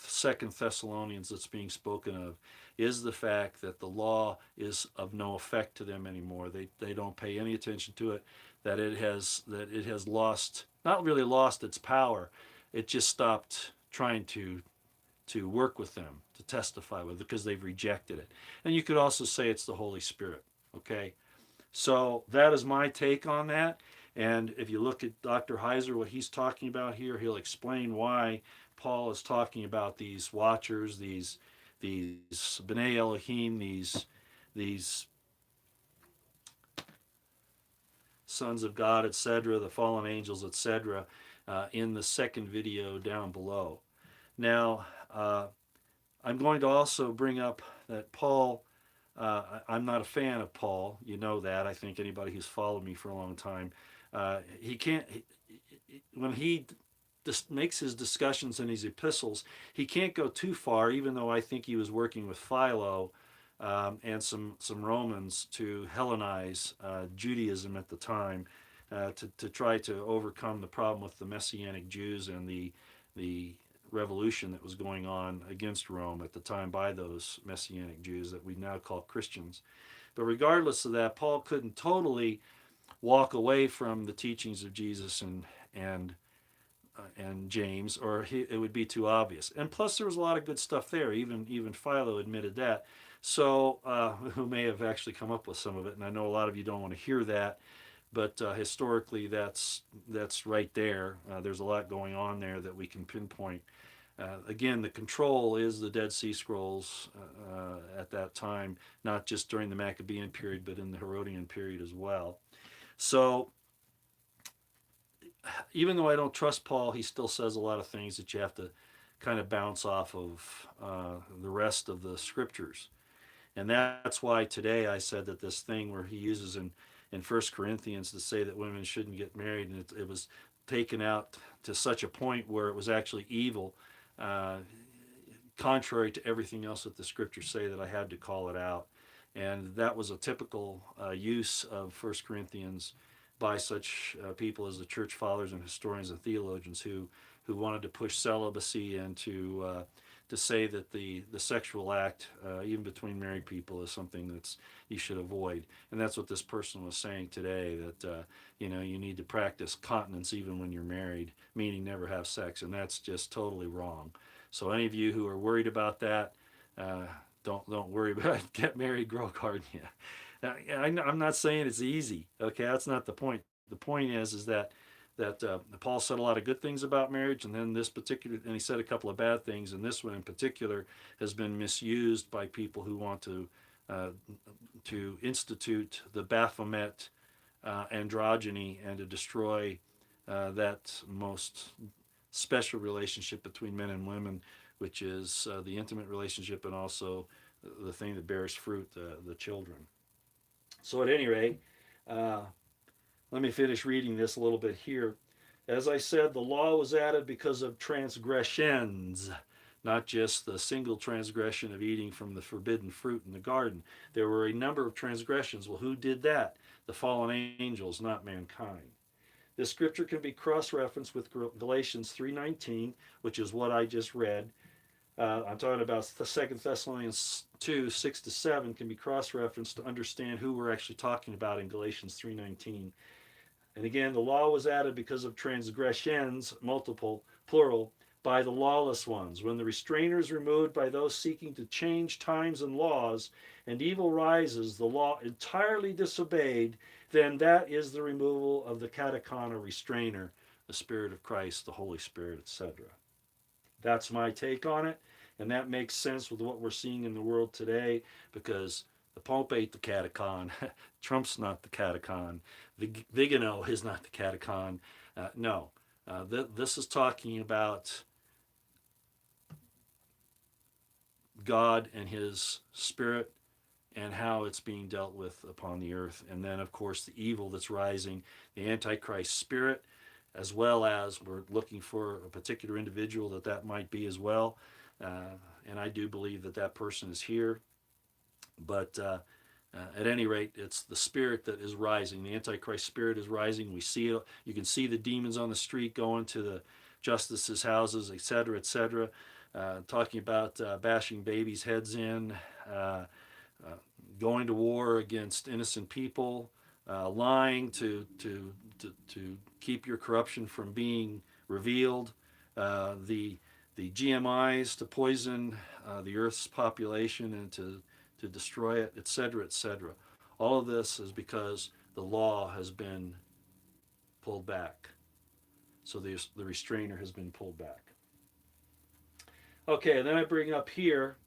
2 Thessalonians that's being spoken of is the fact that the law is of no effect to them anymore. They don't pay any attention to it, that it has lost, not really lost its power. It just stopped trying to work with them, to testify with, because they've rejected it. And you could also say it's the Holy Spirit. Okay? So that is my take on that. And if you look at Dr. Heiser, what he's talking about here, he'll explain why Paul is talking about these watchers, these B'nai Elohim, these sons of God, etc., the fallen angels, etc., in the second video down below. Now, I'm going to also bring up that Paul, I'm not a fan of Paul. You know that. I think anybody who's followed me for a long time, he can't, when he just makes his discussions in his epistles, he can't go too far, even though I think he was working with Philo and some Romans to Hellenize Judaism at the time, to try to overcome the problem with the Messianic Jews and the revolution that was going on against Rome at the time by those Messianic Jews that we now call Christians. But regardless of that, Paul couldn't totally walk away from the teachings of Jesus and James, or it would be too obvious. And plus, there was a lot of good stuff there. Even Philo admitted that. So, who may have actually come up with some of it. And I know a lot of you don't want to hear that, but historically, that's right there. There's a lot going on there that we can pinpoint. Again, the control is the Dead Sea Scrolls at that time, not just during the Maccabean period, but in the Herodian period as well. So, even though I don't trust Paul, he still says a lot of things that you have to kind of bounce off of the rest of the scriptures. And that's why today I said that this thing where he uses in 1 Corinthians to say that women shouldn't get married, and it was taken out to such a point where it was actually evil, uh, contrary to everything else that the scriptures say, that I had to call it out. And that was a typical use of 1 Corinthians by such people as the church fathers and historians and theologians who wanted to push celibacy and to say that the sexual act, even between married people, is something that's you should avoid. And that's what this person was saying today, that you need to practice continence even when you're married, meaning never have sex, and that's just totally wrong. So any of you who are worried about that, uh, don't worry about it. Get married, grow a garden. Yeah, I'm not saying it's easy. Okay, that's not the point. The point is that Paul said a lot of good things about marriage, and then this particular, and he said a couple of bad things, and this one in particular has been misused by people who want uh, to institute the Baphomet androgyny and to destroy that most special relationship between men and women, which is the intimate relationship and also the thing that bears fruit, the children. So, at any rate, uh, let me finish reading this a little bit here. As I said, the law was added because of transgressions, not just the single transgression of eating from the forbidden fruit in the garden. There were a number of transgressions. Well, who did that? The fallen angels, not mankind. This scripture can be cross-referenced with Galatians 3:19, which is what I just read. I'm talking about the 2 Thessalonians 2:6-7 can be cross-referenced to understand who we're actually talking about in Galatians 3:19. And again, the law was added because of transgressions, multiple, plural, by the lawless ones. When the restrainer is removed by those seeking to change times and laws, and evil rises, the law entirely disobeyed, then that is the removal of the Catechon or restrainer, the Spirit of Christ, the Holy Spirit, etc. That's my take on it, and that makes sense with what we're seeing in the world today, because the Pope ain't the Catechon, Trump's not the Catechon, Vigano is not the Catechon. No, this is talking about God and His Spirit and how it's being dealt with upon the earth. And then, of course, the evil that's rising, the Antichrist spirit, as well as we're looking for a particular individual that might be as well. And I do believe that person is here. But at any rate, it's the spirit that is rising. The Antichrist spirit is rising. We see it. You can see the demons on the street going to the justices' houses, etc., etc., talking about bashing babies' heads in, uh, going to war against innocent people, lying to keep your corruption from being revealed, the GMIs to poison the Earth's population and to destroy it, etc., etc. All of this is because the law has been pulled back. So the restrainer has been pulled back. Okay, and then I bring up here,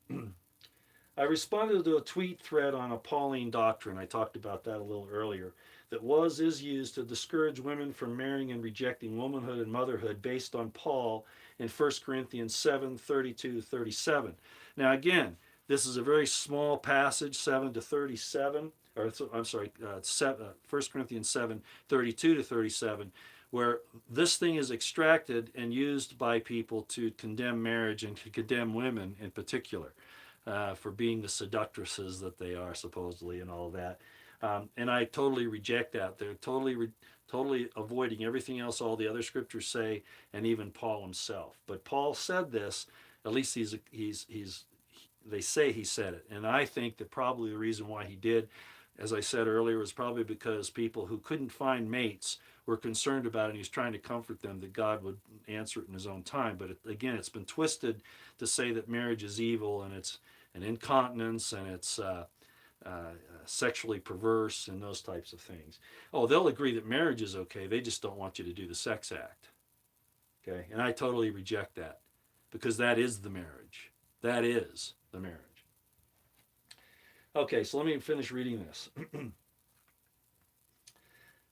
I responded to a tweet thread on a Pauline doctrine. I talked about that a little earlier. That is used to discourage women from marrying and rejecting womanhood and motherhood based on Paul in 1 Corinthians 7:32-37. Now, again, this is a very small passage, 7 to 37, or I'm sorry, 1 Corinthians 7:32-37, where this thing is extracted and used by people to condemn marriage and to condemn women in particular. For being the seductresses that they are supposedly and all that. And I totally reject that. They're totally avoiding everything else all the other scriptures say, and even Paul himself. But Paul said this, at least they say he said it. And I think that probably the reason why he did, as I said earlier, was probably because people who couldn't find mates were concerned about it, and he's trying to comfort them that God would answer it in his own time. But again, it's been twisted to say that marriage is evil and it's an incontinence and it's sexually perverse and those types of things. Oh, they'll agree that marriage is okay. They just don't want you to do the sex act. Okay, and I totally reject that because that is the marriage. That is the marriage. Okay, so let me finish reading this.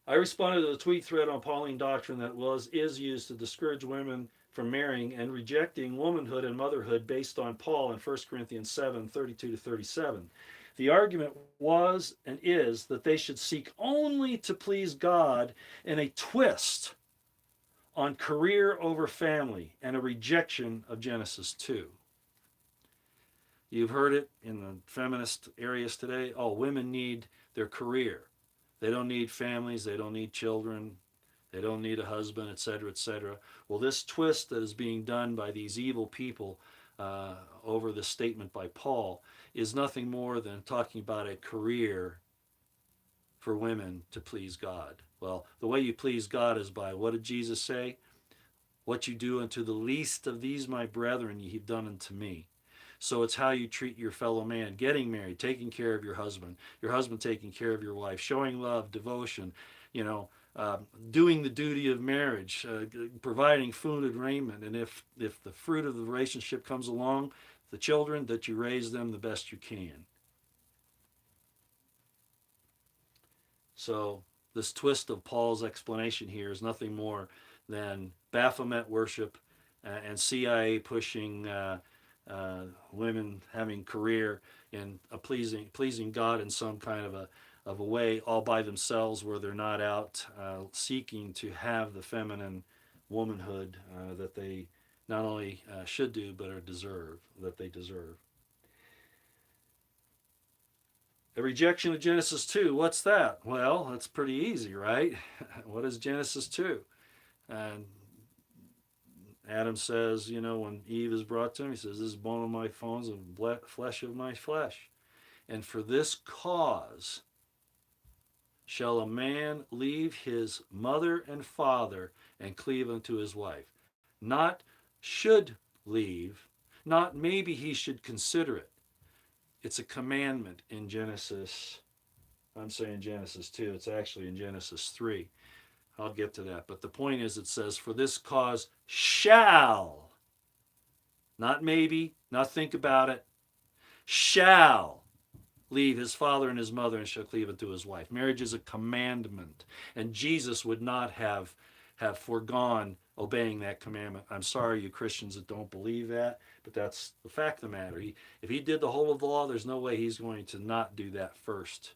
I responded to the tweet thread on Pauline doctrine that is used to discourage women from marrying and rejecting womanhood and motherhood based on Paul in 1 Corinthians 7:32-37. The argument was and is that they should seek only to please God, in a twist on career over family and a rejection of Genesis 2. You've heard it in the feminist areas today. Oh, women need their career. They don't need families. They don't need children. They don't need a husband, etc., etc. Well, this twist that is being done by these evil people over this statement by Paul is nothing more than talking about a career for women to please God. Well, the way you please God is by, what did Jesus say? What you do unto the least of these my brethren, ye have done unto me. So it's how you treat your fellow man, getting married, taking care of your husband taking care of your wife, showing love, devotion, you know, doing the duty of marriage, providing food and raiment. And if the fruit of the relationship comes along, the children, that you raise them the best you can. So this twist of Paul's explanation here is nothing more than Baphomet worship and CIA pushing women having career in pleasing God in some kind of a way all by themselves, where they're not out seeking to have the feminine womanhood that they not only should do but that they deserve. A rejection of Genesis 2. What's that? Well, that's pretty easy, right? What is Genesis 2? And Adam says, when Eve is brought to him, he says, this is bone of my bones and flesh of my flesh. And for this cause shall a man leave his mother and father and cleave unto his wife. Not should leave, not maybe he should consider it. It's a commandment in Genesis. I'm saying Genesis 2. It's actually in Genesis 3. I'll get to that. But the point is, it says, for this cause shall, not maybe, not think about it, shall leave his father and his mother and shall cleave unto his wife. Marriage is a commandment. And Jesus would not have foregone obeying that commandment. I'm sorry, you Christians that don't believe that, but that's the fact of the matter. If he did the whole of the law, there's no way he's going to not do that first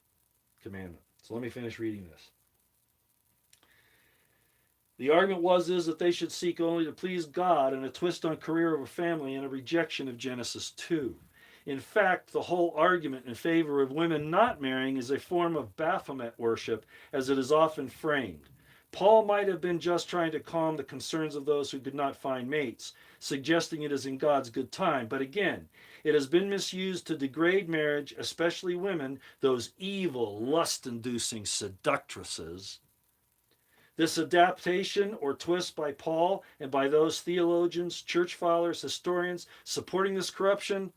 commandment. So let me finish reading this. The argument is that they should seek only to please God, and a twist on career over family, and a rejection of Genesis 2. In fact, the whole argument in favor of women not marrying is a form of Baphomet worship, as it is often framed. Paul might have been just trying to calm the concerns of those who could not find mates, suggesting it is in God's good time. But again, it has been misused to degrade marriage, especially women, those evil, lust-inducing seductresses. This adaptation or twist by Paul and by those theologians, church fathers, historians supporting this corruption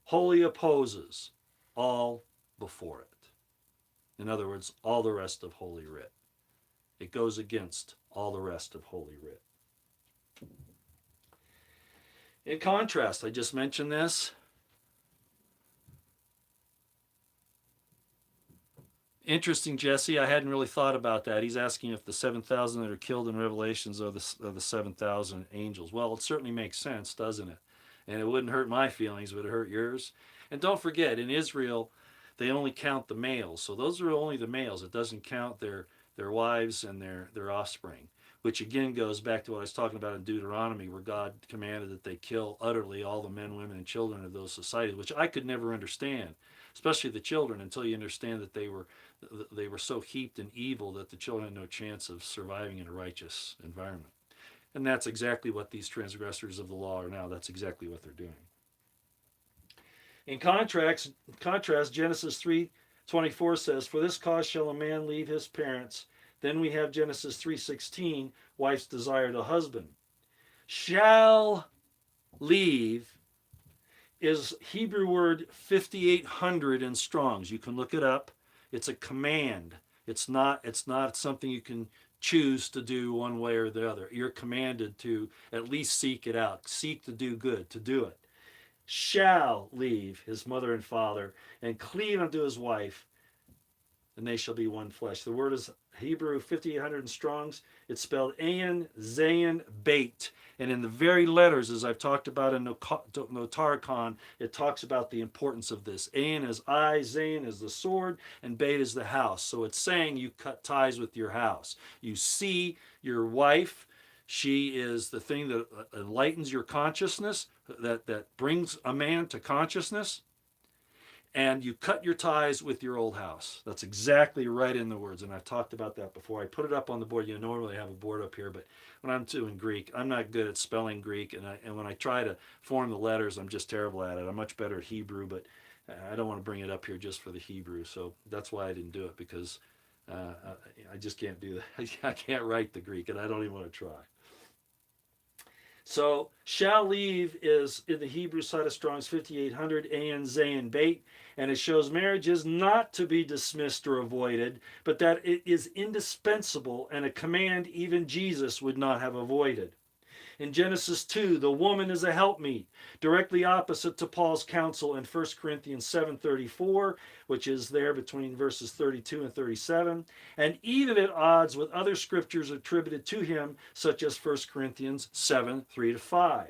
wholly opposes all before it. In other words, all the rest of Holy Writ. It goes against all the rest of Holy Writ. In contrast, I just mentioned this. Interesting, Jesse. I hadn't really thought about that. He's asking if the 7,000 that are killed in Revelations are the 7,000 angels. Well, it certainly makes sense, doesn't it? And it wouldn't hurt my feelings, would it hurt yours? And don't forget, in Israel, they only count the males. So those are only the males. It doesn't count their wives and their offspring, which again goes back to what I was talking about in Deuteronomy, where God commanded that they kill utterly all the men, women, and children of those societies, which I could never understand, especially the children, until you understand that they were so heaped in evil that the children had no chance of surviving in a righteous environment. And that's exactly what these transgressors of the law are now. That's exactly what they're doing. In contrast, Genesis 3:24 says, for this cause shall a man leave his parents. Then we have Genesis 3:16, wife's desire to husband. Shall leave is Hebrew word 5,800 in Strong's. You can look it up. It's a command. It's not something you can choose to do one way or the other. You're commanded to at least seek it out. Seek to do good, to do it. Shall leave his mother and father and cleave unto his wife, and they shall be one flesh. The word is Hebrew 5800 in Strong's. It's spelled Ayin, Zayin, Beit. And in the very letters, as I've talked about in Notarikon, it talks about the importance of this. Ayin is eye, Zayin is the sword, and Beit is the house. So it's saying you cut ties with your house. You see your wife. She is the thing that enlightens your consciousness, that brings a man to consciousness. And you cut your ties with your old house. That's exactly right in the words, and I've talked about that before. I put it up on the board. You normally have a board up here, but when I'm doing Greek, I'm not good at spelling Greek, and when I try to form the letters, I'm just terrible at it. I'm much better at Hebrew, but I don't want to bring it up here just for the Hebrew, so that's why I didn't do it, because I just can't do that. I can't write the Greek, and I don't even want to try. So shall leave is in the Hebrew side of Strong's 5800, Ayin, Zayin, Beit, and it shows marriage is not to be dismissed or avoided, but that it is indispensable and a command even Jesus would not have avoided. In Genesis 2, the woman is a helpmeet, directly opposite to Paul's counsel in 1 Corinthians 7:34, which is there between verses 32 and 37, and even at odds with other scriptures attributed to him, such as 1 Corinthians 7:3-5.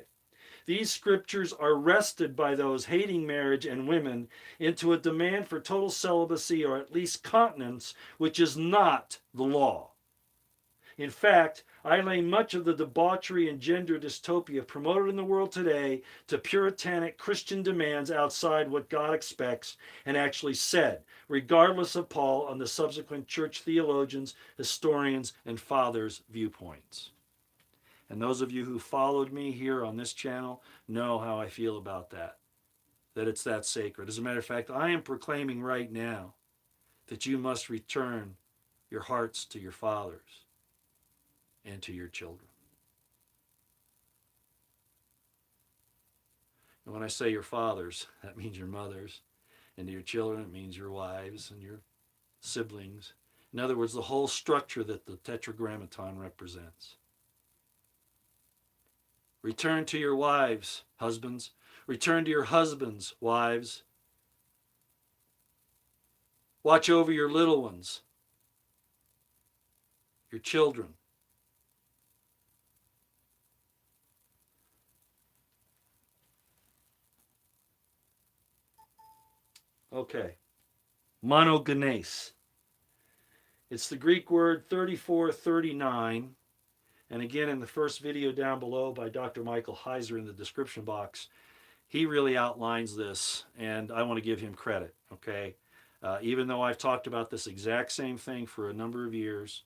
These scriptures are wrested by those hating marriage and women into a demand for total celibacy or at least continence, which is not the law. In fact, I lay much of the debauchery and gender dystopia promoted in the world today to puritanic Christian demands outside what God expects and actually said, regardless of Paul and the subsequent church theologians, historians, and fathers' viewpoints. And those of you who followed me here on this channel know how I feel about that it's that sacred. As a matter of fact, I am proclaiming right now that you must return your hearts to your fathers and to your children. And when I say your fathers, that means your mothers, and to your children, it means your wives and your siblings. In other words, the whole structure that the Tetragrammaton represents. Return to your wives, husbands. Return to your husbands, wives. Watch over your little ones, your children. Okay. Monogenes. It's the Greek word 3439. And again, in the first video down below by Dr. Michael Heiser in the description box, he really outlines this, and I want to give him credit, okay? Even though I've talked about this exact same thing for a number of years,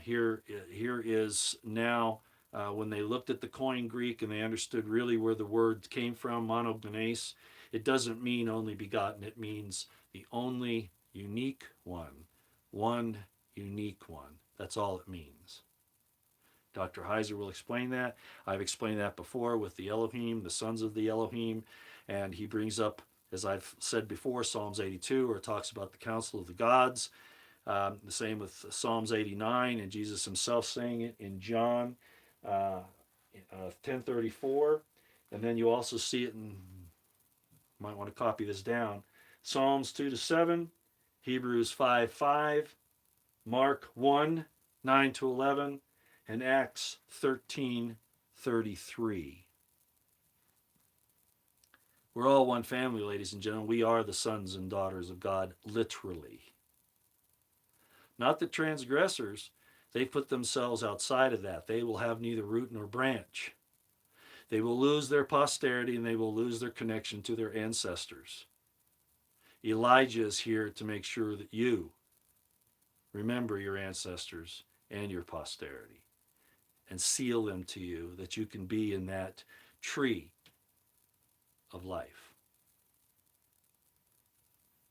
here is now, when they looked at the Koine Greek and they understood really where the word came from, monogenes, it doesn't mean only begotten, it means the only unique one unique one. That's all it means. Dr. Heiser will explain that. I've explained that before with the Elohim, the sons of the Elohim, and he brings up, as I've said before, Psalms 82, where it talks about the council of the gods. The same with Psalms 89, and Jesus himself saying it in John 10:34. And then you also see it in, you might want to copy this down, Psalms 2-7, Hebrews 5:5, Mark 1:9-11, and Acts 13:33. We're all one family, ladies and gentlemen. We are the sons and daughters of God, literally. Not the transgressors. They put themselves outside of that. They will have neither root nor branch. They will lose their posterity and they will lose their connection to their ancestors. Elijah is here to make sure that you remember your ancestors and your posterity and seal them to you, that you can be in that tree of life,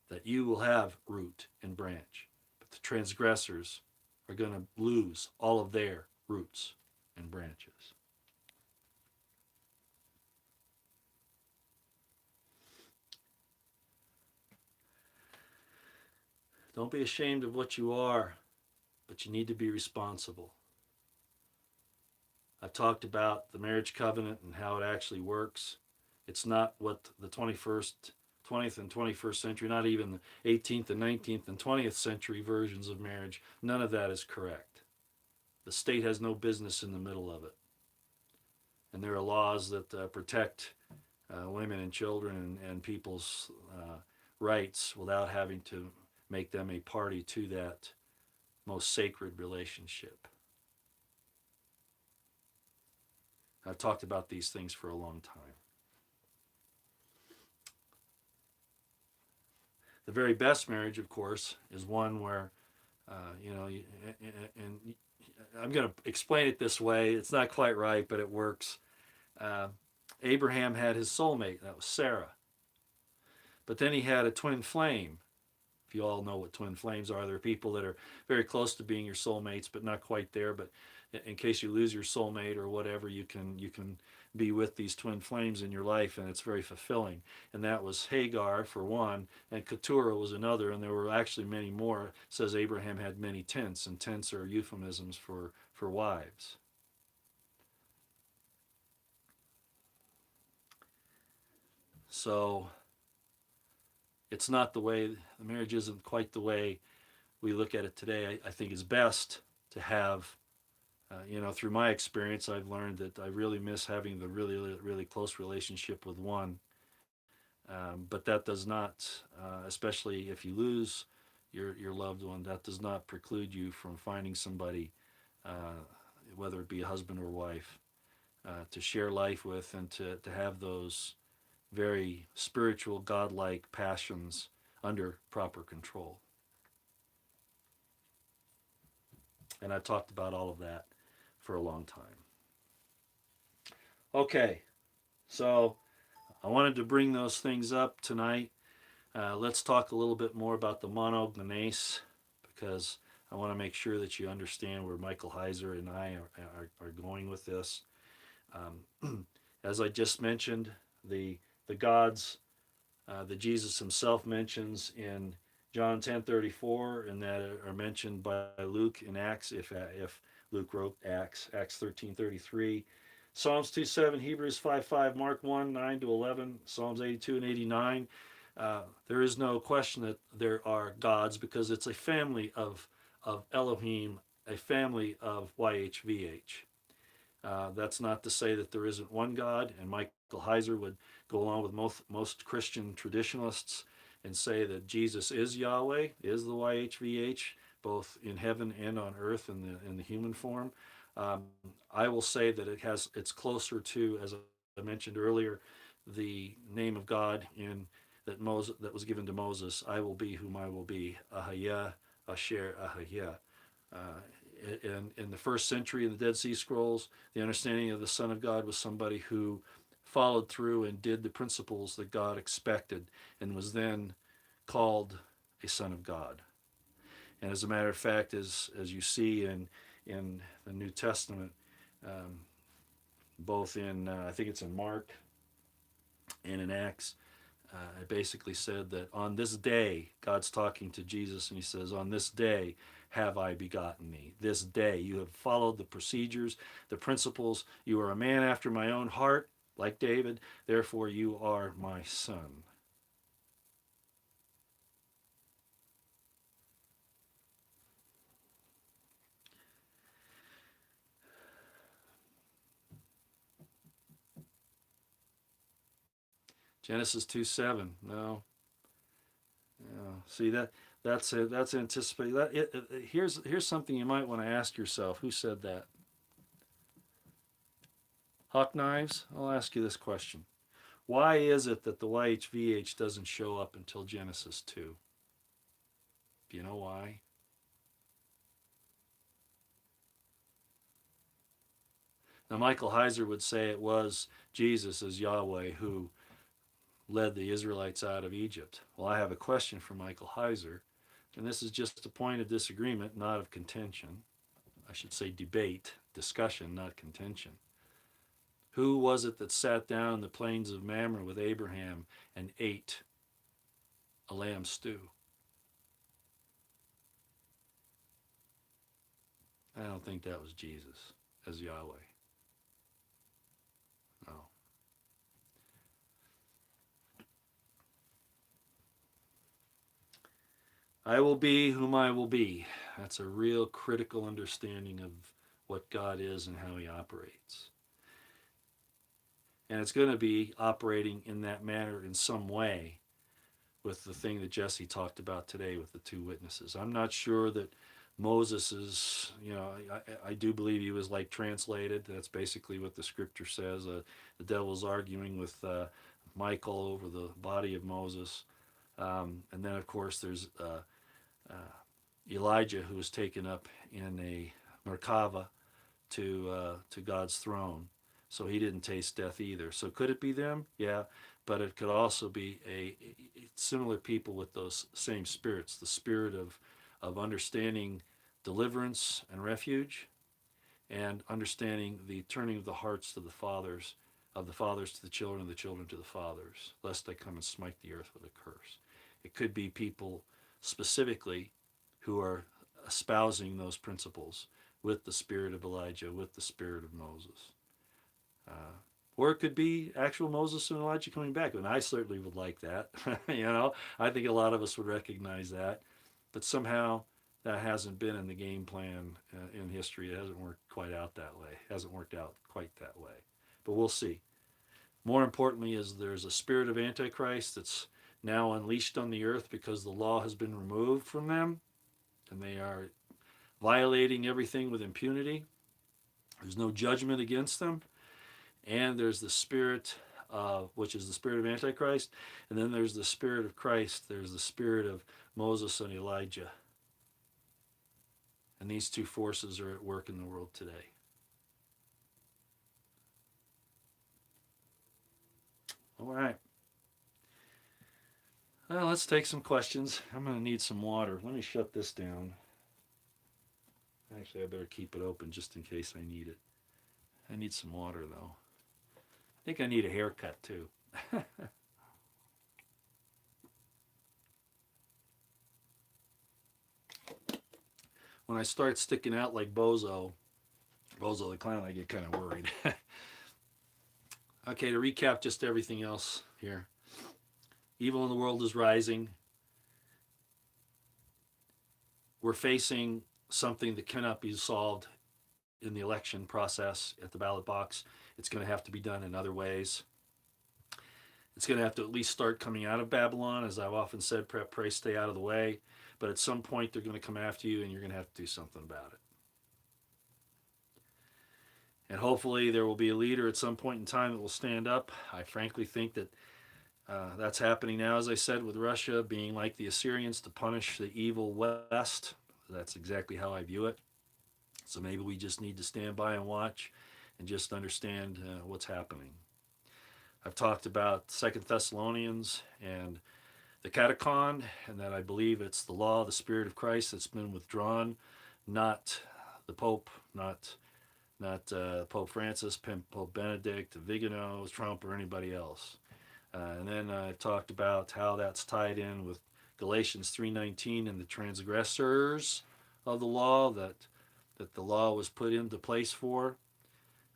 that you will have root and branch. But the transgressors are going to lose all of their roots and branches. Don't be ashamed of what you are, but you need to be responsible. I've talked about the marriage covenant and how it actually works. It's not what the 21st 20th and 21st century, not even the 18th and 19th and 20th century versions of marriage, none of that is correct. The state has no business in the middle of it. And there are laws that protect women and children and people's rights without having to make them a party to that most sacred relationship. I've talked about these things for a long time. The very best marriage, of course, is one where, and I'm going to explain it this way. It's not quite right, but it works. Abraham had his soulmate, that was Sarah. But then he had a twin flame. If you all know what twin flames are, they're people that are very close to being your soulmates, but not quite there. But in case you lose your soulmate or whatever, you can be with these twin flames in your life, and it's very fulfilling. And that was Hagar for one, and Keturah was another, and there were actually many more. It says Abraham had many tents, and tents are euphemisms for wives. So it's not the way, the marriage isn't quite the way we look at it today. I think it's best to have, through my experience, I've learned that I really miss having the really, really close relationship with one. But that does not, especially if you lose your loved one, that does not preclude you from finding somebody, whether it be a husband or wife, to share life with and to have those very spiritual, godlike passions under proper control. And I've talked about all of that for a long time. Okay, so I wanted to bring those things up tonight. Let's talk a little bit more about the Monogamys, because I want to make sure that you understand where Michael Heiser and I are going with this. As I just mentioned, the gods that Jesus himself mentions in John 10:34, and that are mentioned by Luke in Acts, if Luke wrote Acts 13:33, Psalms 2:7, Hebrews 5:5, Mark 1:9-11, Psalms 82 and 89. There is no question that there are gods, because it's a family of Elohim, a family of YHVH. That's not to say that there isn't one God, and Michael Heiser would go along with most Christian traditionalists and say that Jesus is Yahweh, is the YHVH, both in heaven and on earth in the human form. I will say that it's closer to, as I mentioned earlier, the name of God that was given to Moses. I will be whom I will be. Ahaya, Asher, Ahaya. In the first century of the Dead Sea Scrolls, the understanding of the Son of God was somebody who followed through and did the principles that God expected, and was then called a Son of God. And as a matter of fact, as you see in the New Testament, both in I think it's in Mark and in Acts, it basically said that on this day, God's talking to Jesus, and he says, on this day have I begotten thee. This day you have followed the procedures, the principles. You are a man after my own heart, like David. Therefore you are my son. Genesis 2:7. No. See that's anticipating. Here's something you might want to ask yourself. Who said that? Hawk Knives? I'll ask you this question. Why is it that the YHVH doesn't show up until Genesis 2? Do you know why? Now, Michael Heiser would say it was Jesus as Yahweh who led the Israelites out of Egypt. Well, I have a question for Michael Heiser, and this is just a point of disagreement, not of contention. I should say debate, discussion, not contention. Who was it that sat down in the plains of Mamre with Abraham and ate a lamb stew? I don't think that was Jesus as Yahweh. No. I will be whom I will be. That's a real critical understanding of what God is and how he operates. And it's going to be operating in that manner in some way with the thing that Jesse talked about today with the two witnesses. I'm not sure that Moses is, I do believe he was like translated. That's basically what the scripture says. The devil's arguing with Michael over the body of Moses. And then, of course, there's uh, Elijah, who was taken up in a Merkava to God's throne. So he didn't taste death either. So could it be them? Yeah, but it could also be a similar people with those same spirits, the spirit of understanding deliverance and refuge, and understanding the turning of the hearts to the fathers, of the fathers to the children, of the children to the fathers, lest they come and smite the earth with a curse. It could be people specifically who are espousing those principles with the spirit of Elijah, with the spirit of Moses. Uh, or it could be actual Moses and Elijah coming back. And I certainly would like that. I think a lot of us would recognize that. But somehow that hasn't been in the game plan in history. It hasn't worked quite out that way. It hasn't worked out quite that way. But we'll see. More importantly, is there's a spirit of Antichrist that's now unleashed on the earth because the law has been removed from them, and they are violating everything with impunity. There's no judgment against them. And there's the spirit, which is the spirit of Antichrist. And then there's the spirit of Christ. There's the spirit of Moses and Elijah. And these two forces are at work in the world today. All right. Well, let's take some questions. I'm going to need some water. Let me shut this down. Actually, I better keep it open just in case I need it. I need some water, though. I think I need a haircut, too. When I start sticking out like Bozo the Clown, I get kind of worried. Okay, to recap just everything else here. Evil in the world is rising. We're facing something that cannot be solved in the election process at the ballot box. It's going to have to be done in other ways. It's going to have to at least start coming out of Babylon. As I've often said, pray stay out of the way. But at some point, they're going to come after you, and you're going to have to do something about it. And hopefully, there will be a leader at some point in time that will stand up. I frankly think that that's happening now, as I said, with Russia being like the Assyrians to punish the evil West. That's exactly how I view it. So maybe we just need to stand by and watch and just understand what's happening. I've talked about 2 Thessalonians and the Catechon, and that I believe it's the law, the Spirit of Christ that's been withdrawn, not the Pope, not Pope Francis, Pope Benedict, Vigano, Trump, or anybody else. And then I talked about how that's tied in with Galatians 3:19 and the transgressors of the law that the law was put into place for,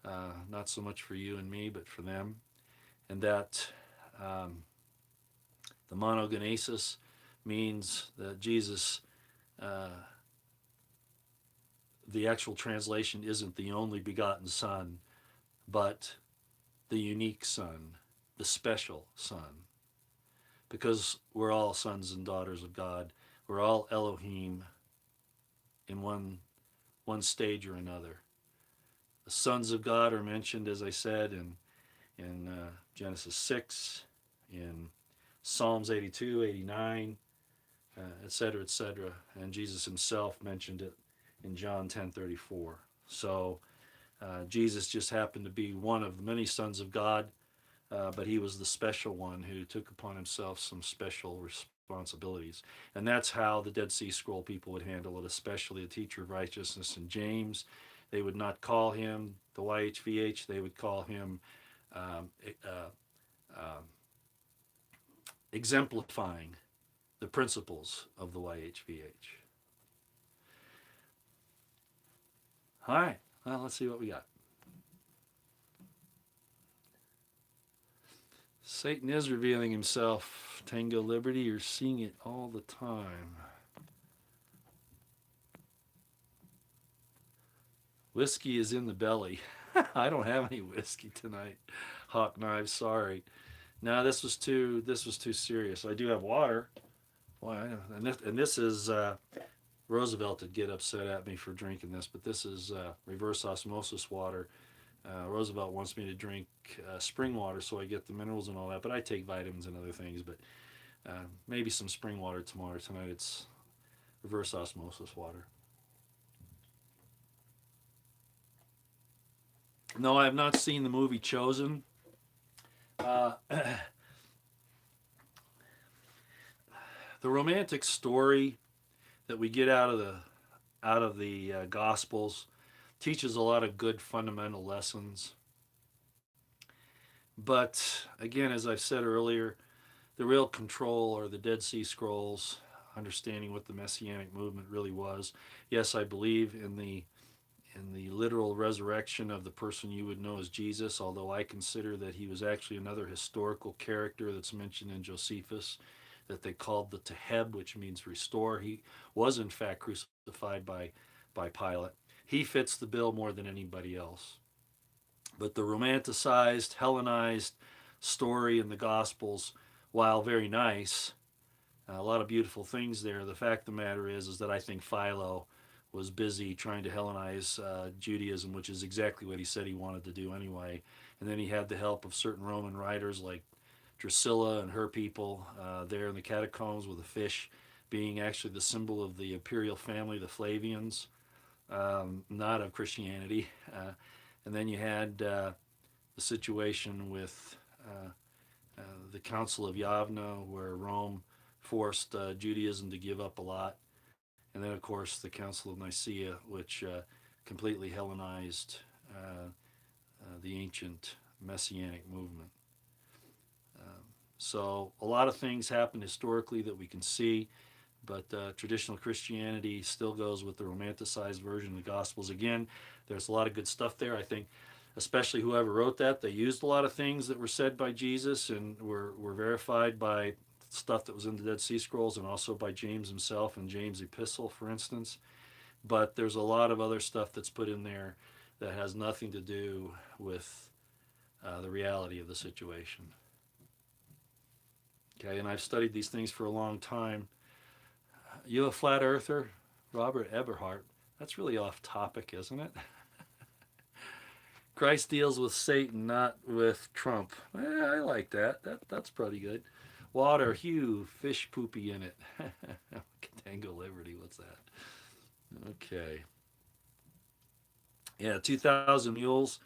not so much for you and me, but for them, and that the monogenesis means that Jesus, the actual translation isn't the only begotten Son, but the unique Son, the special Son, because we're all sons and daughters of God. We're all Elohim in one stage or another. The sons of God are mentioned, as I said, in Genesis 6, in Psalms 82, 89, etc., etc. And Jesus himself mentioned it in John 10:34. So Jesus just happened to be one of the many sons of God, but he was the special one who took upon himself some special responsibilities. And that's how the Dead Sea Scroll people would handle it, especially the teacher of righteousness in James. They would not call him the YHVH, they would call him um, um, exemplifying the principles of the YHVH. All right, well, let's see what we got. Satan is revealing himself. Tango Liberty, you're seeing it all the time. Whiskey is in the belly. I don't have any whiskey tonight. Hawk knives, sorry. No, this was too serious. I do have water. Why? And this is Roosevelt would get upset at me for drinking this, but this is reverse osmosis water. Roosevelt wants me to drink spring water so I get the minerals and all that, but I take vitamins and other things. But maybe some spring water tomorrow. Tonight it's reverse osmosis water. No, I have not seen the movie Chosen. Uh, the romantic story that we get out of the Gospels teaches a lot of good fundamental lessons. But again, as I said earlier, the real control are the Dead Sea Scrolls, understanding what the Messianic movement really was. Yes, I believe in the literal resurrection of the person you would know as Jesus, although I consider that he was actually another historical character that's mentioned in Josephus that they called the Teheb, which means restore. He was in fact crucified by Pilate. He fits the bill more than anybody else. But the romanticized, Hellenized story in the Gospels, while very nice, a lot of beautiful things there. The fact of the matter is that I think Philo was busy trying to Hellenize Judaism, which is exactly what he said he wanted to do anyway. And then he had the help of certain Roman writers like Drusilla and her people there in the catacombs with the fish being actually the symbol of the imperial family, the Flavians, not of Christianity. And then you had the situation with the Council of Yavna, where Rome forced Judaism to give up a lot. And then, of course, the Council of Nicaea, which completely Hellenized the ancient Messianic movement. So, a lot of things happened historically that we can see, but traditional Christianity still goes with the romanticized version of the Gospels. Again, there's a lot of good stuff there. I think, especially whoever wrote that, they used a lot of things that were said by Jesus and were verified by stuff that was in the Dead Sea Scrolls and also by James himself and James' epistle, for instance. But there's a lot of other stuff that's put in there that has nothing to do with the reality of the situation. Okay, and I've studied these things for a long time. You a flat earther, Robert Eberhart? That's really off topic, isn't it? Christ deals with Satan, not with Trump. I like that. That's pretty good. Water, hue, fish poopy in it. Tango Liberty, what's that? Okay. Yeah, 2,000 Mules.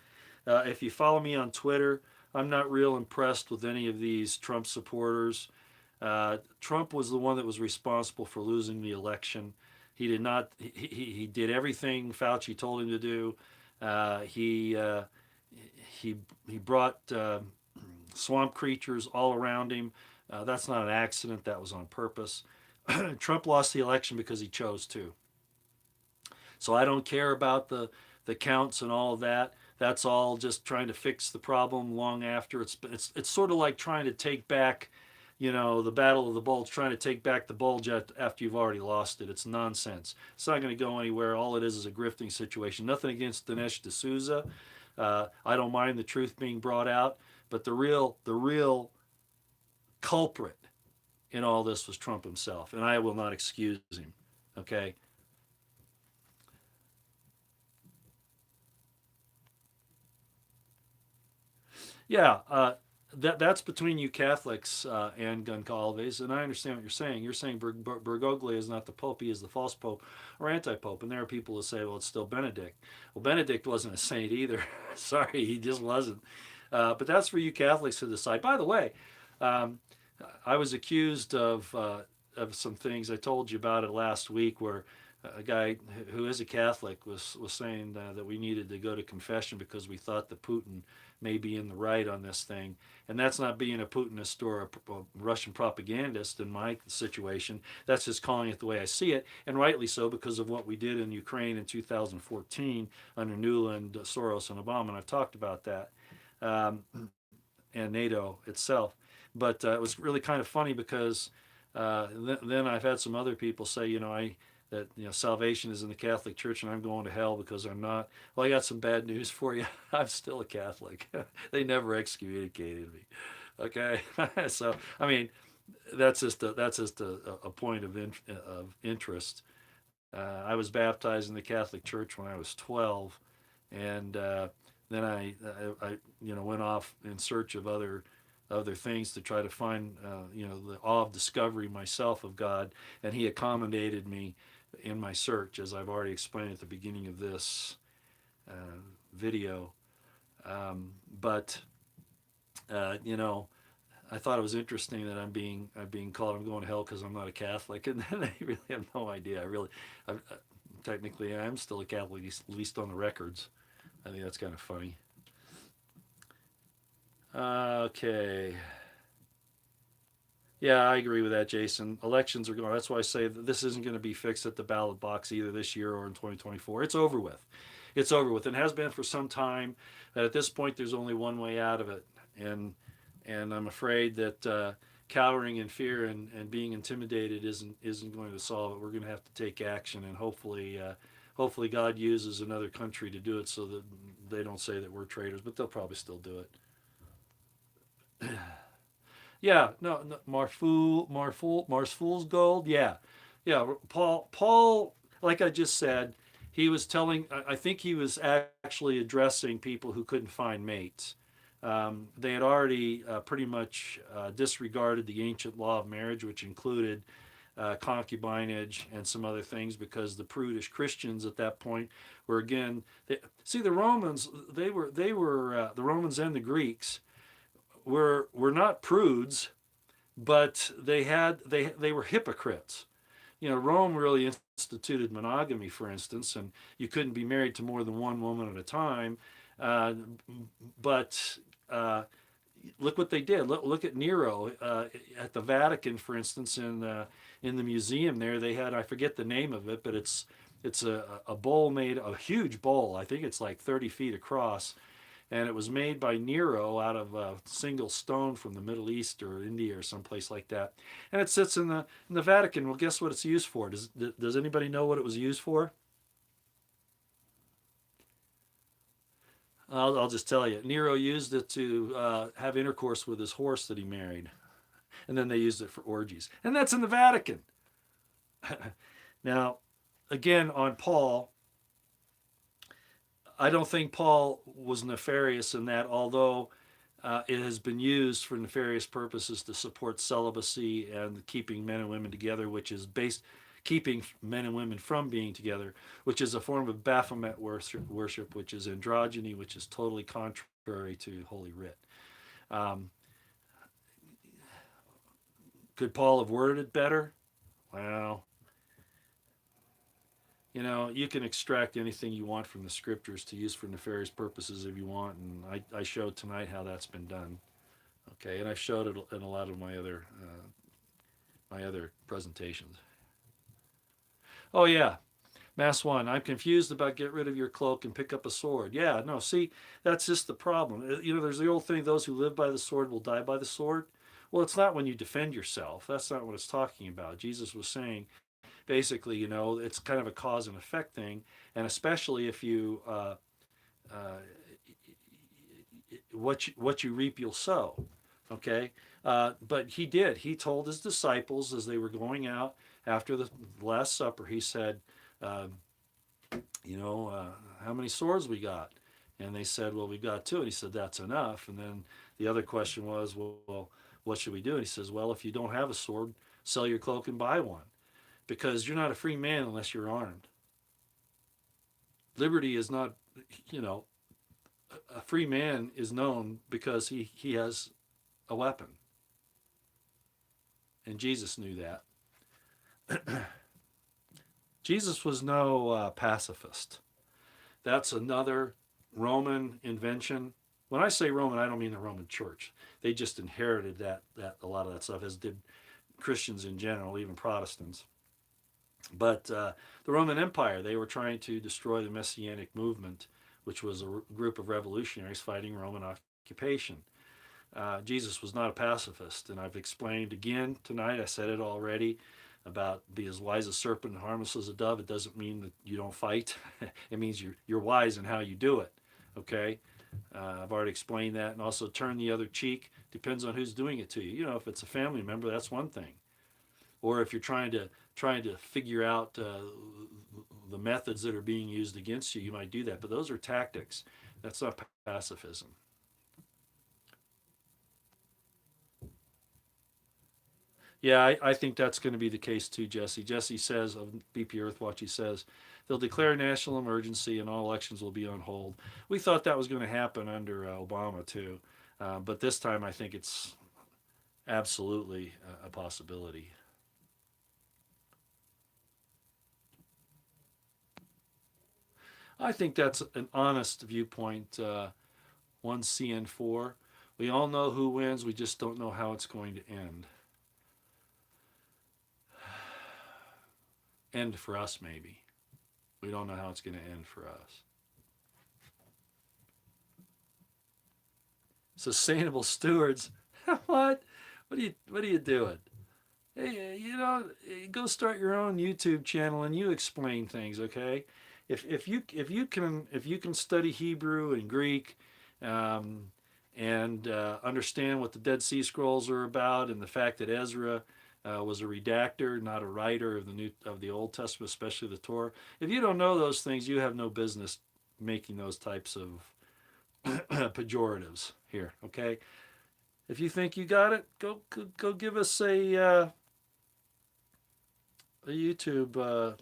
If you follow me on Twitter, I'm not real impressed with any of these Trump supporters. Trump was the one that was responsible for losing the election. He did not. He did everything Fauci told him to do. Uh, he uh, he brought swamp creatures all around him. That's not an accident. That was on purpose. Trump lost the election because he chose to. So I don't care about the counts and all of that. That's all just trying to fix the problem long after. It's sort of like trying to take back, the Battle of the Bulge, trying to take back the bulge after you've already lost it. It's nonsense. It's not going to go anywhere. All it is a grifting situation. Nothing against Dinesh D'Souza. I don't mind the truth being brought out, but the real culprit in all this was Trump himself, and I will not excuse him. Okay. Yeah, that's between you Catholics and Goncalves, and I understand what you're saying. You're saying Bergoglio is not the Pope; he is the false Pope or anti-Pope, and there are people who say, "Well, it's still Benedict." Well, Benedict wasn't a saint either. Sorry, he just wasn't. But that's for you Catholics to decide. By the way, um, I was accused of some things. I told you about it last week, where a guy who is a Catholic was saying that we needed to go to confession because we thought that Putin may be in the right on this thing. And that's not being a Putinist or a Russian propagandist in my situation. That's just calling it the way I see it, and rightly so because of what we did in Ukraine in 2014 under Nuland, Soros, and Obama. And I've talked about that, um, and NATO itself. But it was really kind of funny because then I've had some other people say, that salvation is in the Catholic Church and I'm going to hell because I'm not. Well, I got some bad news for you. I'm still a Catholic. They never excommunicated me. Okay, so I mean that's just a point of interest. I was baptized in the Catholic Church when I was 12, and then I went off in search of other things to try to find the awe of discovery myself of God, and He accommodated me in my search, as I've already explained at the beginning of this uh, video. But you know, I thought it was interesting that I'm being called I'm going to hell because I'm not a Catholic, and then they really have no idea. Technically I'm still a Catholic, at least on the records. I think that's kind of funny. Okay. Yeah, I agree with that, Jason. Elections are going. That's why I say that this isn't going to be fixed at the ballot box either this year or in 2024. It's over with. It's over with, and has been for some time. That at this point, there's only one way out of it, and I'm afraid that cowering in fear and being intimidated isn't going to solve it. We're going to have to take action, and hopefully God uses another country to do it, so that they don't say that we're traitors, but they'll probably still do it. Yeah, no, no Mars Fool's Gold. Yeah, yeah. Paul, like I just said, he was telling. I think he was actually addressing people who couldn't find mates. They had already pretty much disregarded the ancient law of marriage, which included concubinage and some other things, because the prudish Christians at that point were again. See, the Romans. They were the Romans and the Greeks were not prudes, but they were hypocrites. Rome really instituted monogamy, for instance, and you couldn't be married to more than one woman at a time. Uh, but look what they did. Look at Nero at the Vatican, for instance, in the museum there. They had, I forget the name of it, but it's a bowl made, a huge bowl. I think it's like 30 feet across, and it was made by Nero out of a single stone from the Middle East or India or someplace like that. And it sits in the Vatican. Well, guess what it's used for? Does anybody know what it was used for? I'll just tell you. Nero used it to have intercourse with his horse that he married, and then they used it for orgies. And that's in the Vatican. Now, again, on Paul, I don't think Paul was nefarious in that, although it has been used for nefarious purposes to support celibacy and keeping men and women together, which is based keeping men and women from being together, which is a form of Baphomet worship, which is androgyny, which is totally contrary to Holy Writ. Um, could Paul have worded it better? Well, you can extract anything you want from the scriptures to use for nefarious purposes if you want, and I showed tonight how that's been done. Okay, and I've showed it in a lot of my other presentations. Oh yeah, Mass one. I'm confused about get rid of your cloak and pick up a sword. Yeah, no, see, that's just the problem. There's the old thing: those who live by the sword will die by the sword. Well, it's not when you defend yourself. That's not what it's talking about. Jesus was saying basically, it's kind of a cause and effect thing, and especially if you uh, what you reap, you'll sow. Okay, but he did. He told his disciples as they were going out after the Last Supper. He said, uh, how many swords we got? And they said, well, we got two. And he said, that's enough. And then the other question was, well, what should we do? And he says, well, if you don't have a sword, sell your cloak and buy one, because you're not a free man unless you're armed. Liberty is not, you know, a free man is known because he has a weapon. And Jesus knew that. Jesus was no pacifist. That's another Roman invention. When I say Roman, I don't mean the Roman Church. They just inherited that a lot of that stuff, as did Christians in general, even Protestants. But the Roman Empire, they were trying to destroy the Messianic movement, which was a group of revolutionaries fighting Roman occupation. Jesus was not a pacifist, and I've explained again tonight. I said it already. about be as wise as a serpent and harmless as a dove. It doesn't mean that you don't fight. It means you're wise in how you do it. Okay, I've already explained that. And also turn the other cheek depends on who's doing it to you. You know, if it's a family member, that's one thing. Or if you're trying to figure out the methods that are being used against you, you might do that. But those are tactics. That's not pacifism. Yeah, I think that's going to be the case too, Jesse. Jesse says of BP Earthwatch, he says they'll declare a national emergency and all elections will be on hold. We thought that was going to happen under Obama too, but this time I think it's absolutely a possibility. I think that's an honest viewpoint. 1CN4. We all know who wins. We just don't know how it's going to end. End for us, maybe. We don't know how it's going to end for us. Sustainable stewards. What? What are you doing? Hey, go start your own YouTube channel and you explain things, okay? If you can study Hebrew and Greek, um, and understand what the Dead Sea Scrolls are about, and the fact that Ezra was a redactor, not a writer of the Old Testament, especially the Torah. If you don't know those things, you have no business making those types of pejoratives here, okay? If you think you got it, go give us a YouTube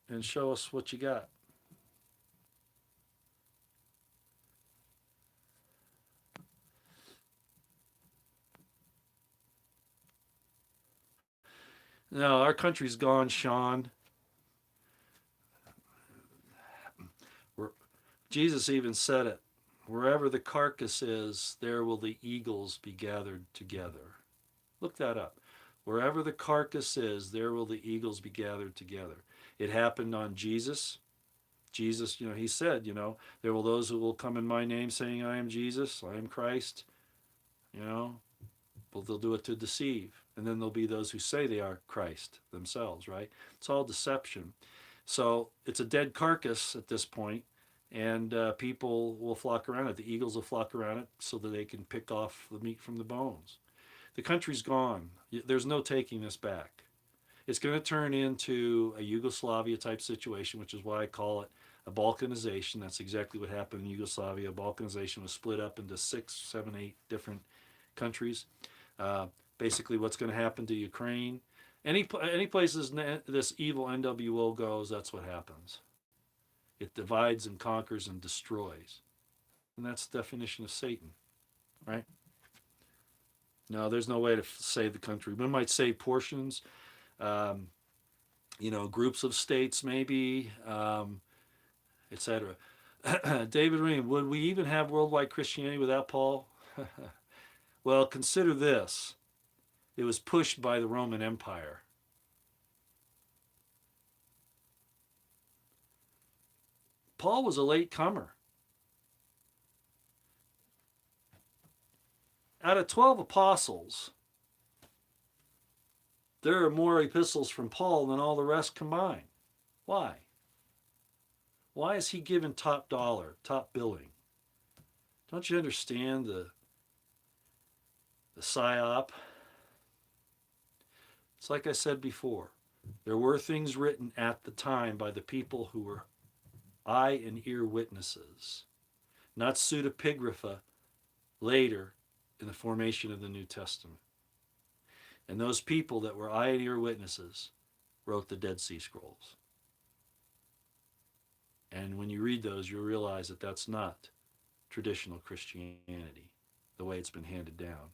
and show us what you got. No, our country's gone, Sean. We're, Jesus even said it. Wherever the carcass is, there will the eagles be gathered together. Look that up. Wherever the carcass is, there will the eagles be gathered together. It happened on Jesus. Jesus, he said, there will those who will come in my name saying, I am Jesus, I am Christ, you know, but they'll do it to deceive. And then there'll be those who say they are Christ themselves, right? It's all deception. So it's a dead carcass at this point, and people will flock around it. The eagles will flock around it so that they can pick off the meat from the bones. The country's gone. There's no taking this back. It's going to turn into a Yugoslavia type situation, which is why I call it a Balkanization. That's exactly what happened in Yugoslavia. Balkanization was split up into 6, 7, 8 different countries. Uh, Basically, what's going to happen to Ukraine? Any places this evil NWO goes, that's what happens. It divides and conquers and destroys, and that's the definition of Satan, right? No, there's no way to save the country. We might save portions, um, groups of states, maybe, etc. David Ream, would we even have worldwide Christianity without Paul? Well, consider this. It was pushed by the Roman Empire. Paul was a late comer. Out of 12 apostles, there are more epistles from Paul than all the rest combined. Why? Why is he given top dollar, top billing? Don't you understand the psyop? It's like I said before. There were things written at the time by the people who were eye and ear witnesses, not pseudepigrapha later in the formation of the New Testament. And those people that were eye and ear witnesses wrote the Dead Sea Scrolls. And when you read those, you'll realize that that's not traditional Christianity, the way it's been handed down.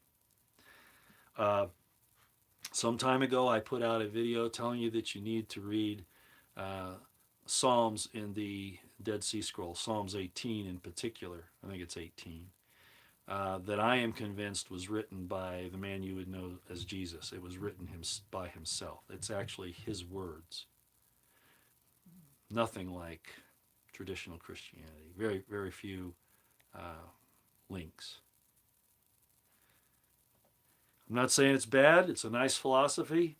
Some time ago, I put out a video telling you that you need to read Psalms in the Dead Sea Scroll, Psalms 18 in particular. I think it's 18. That I am convinced was written by the man you would know as Jesus. It was written by himself. It's actually his words. Nothing like traditional Christianity. Very, very few links. I'm not saying it's bad. It's a nice philosophy,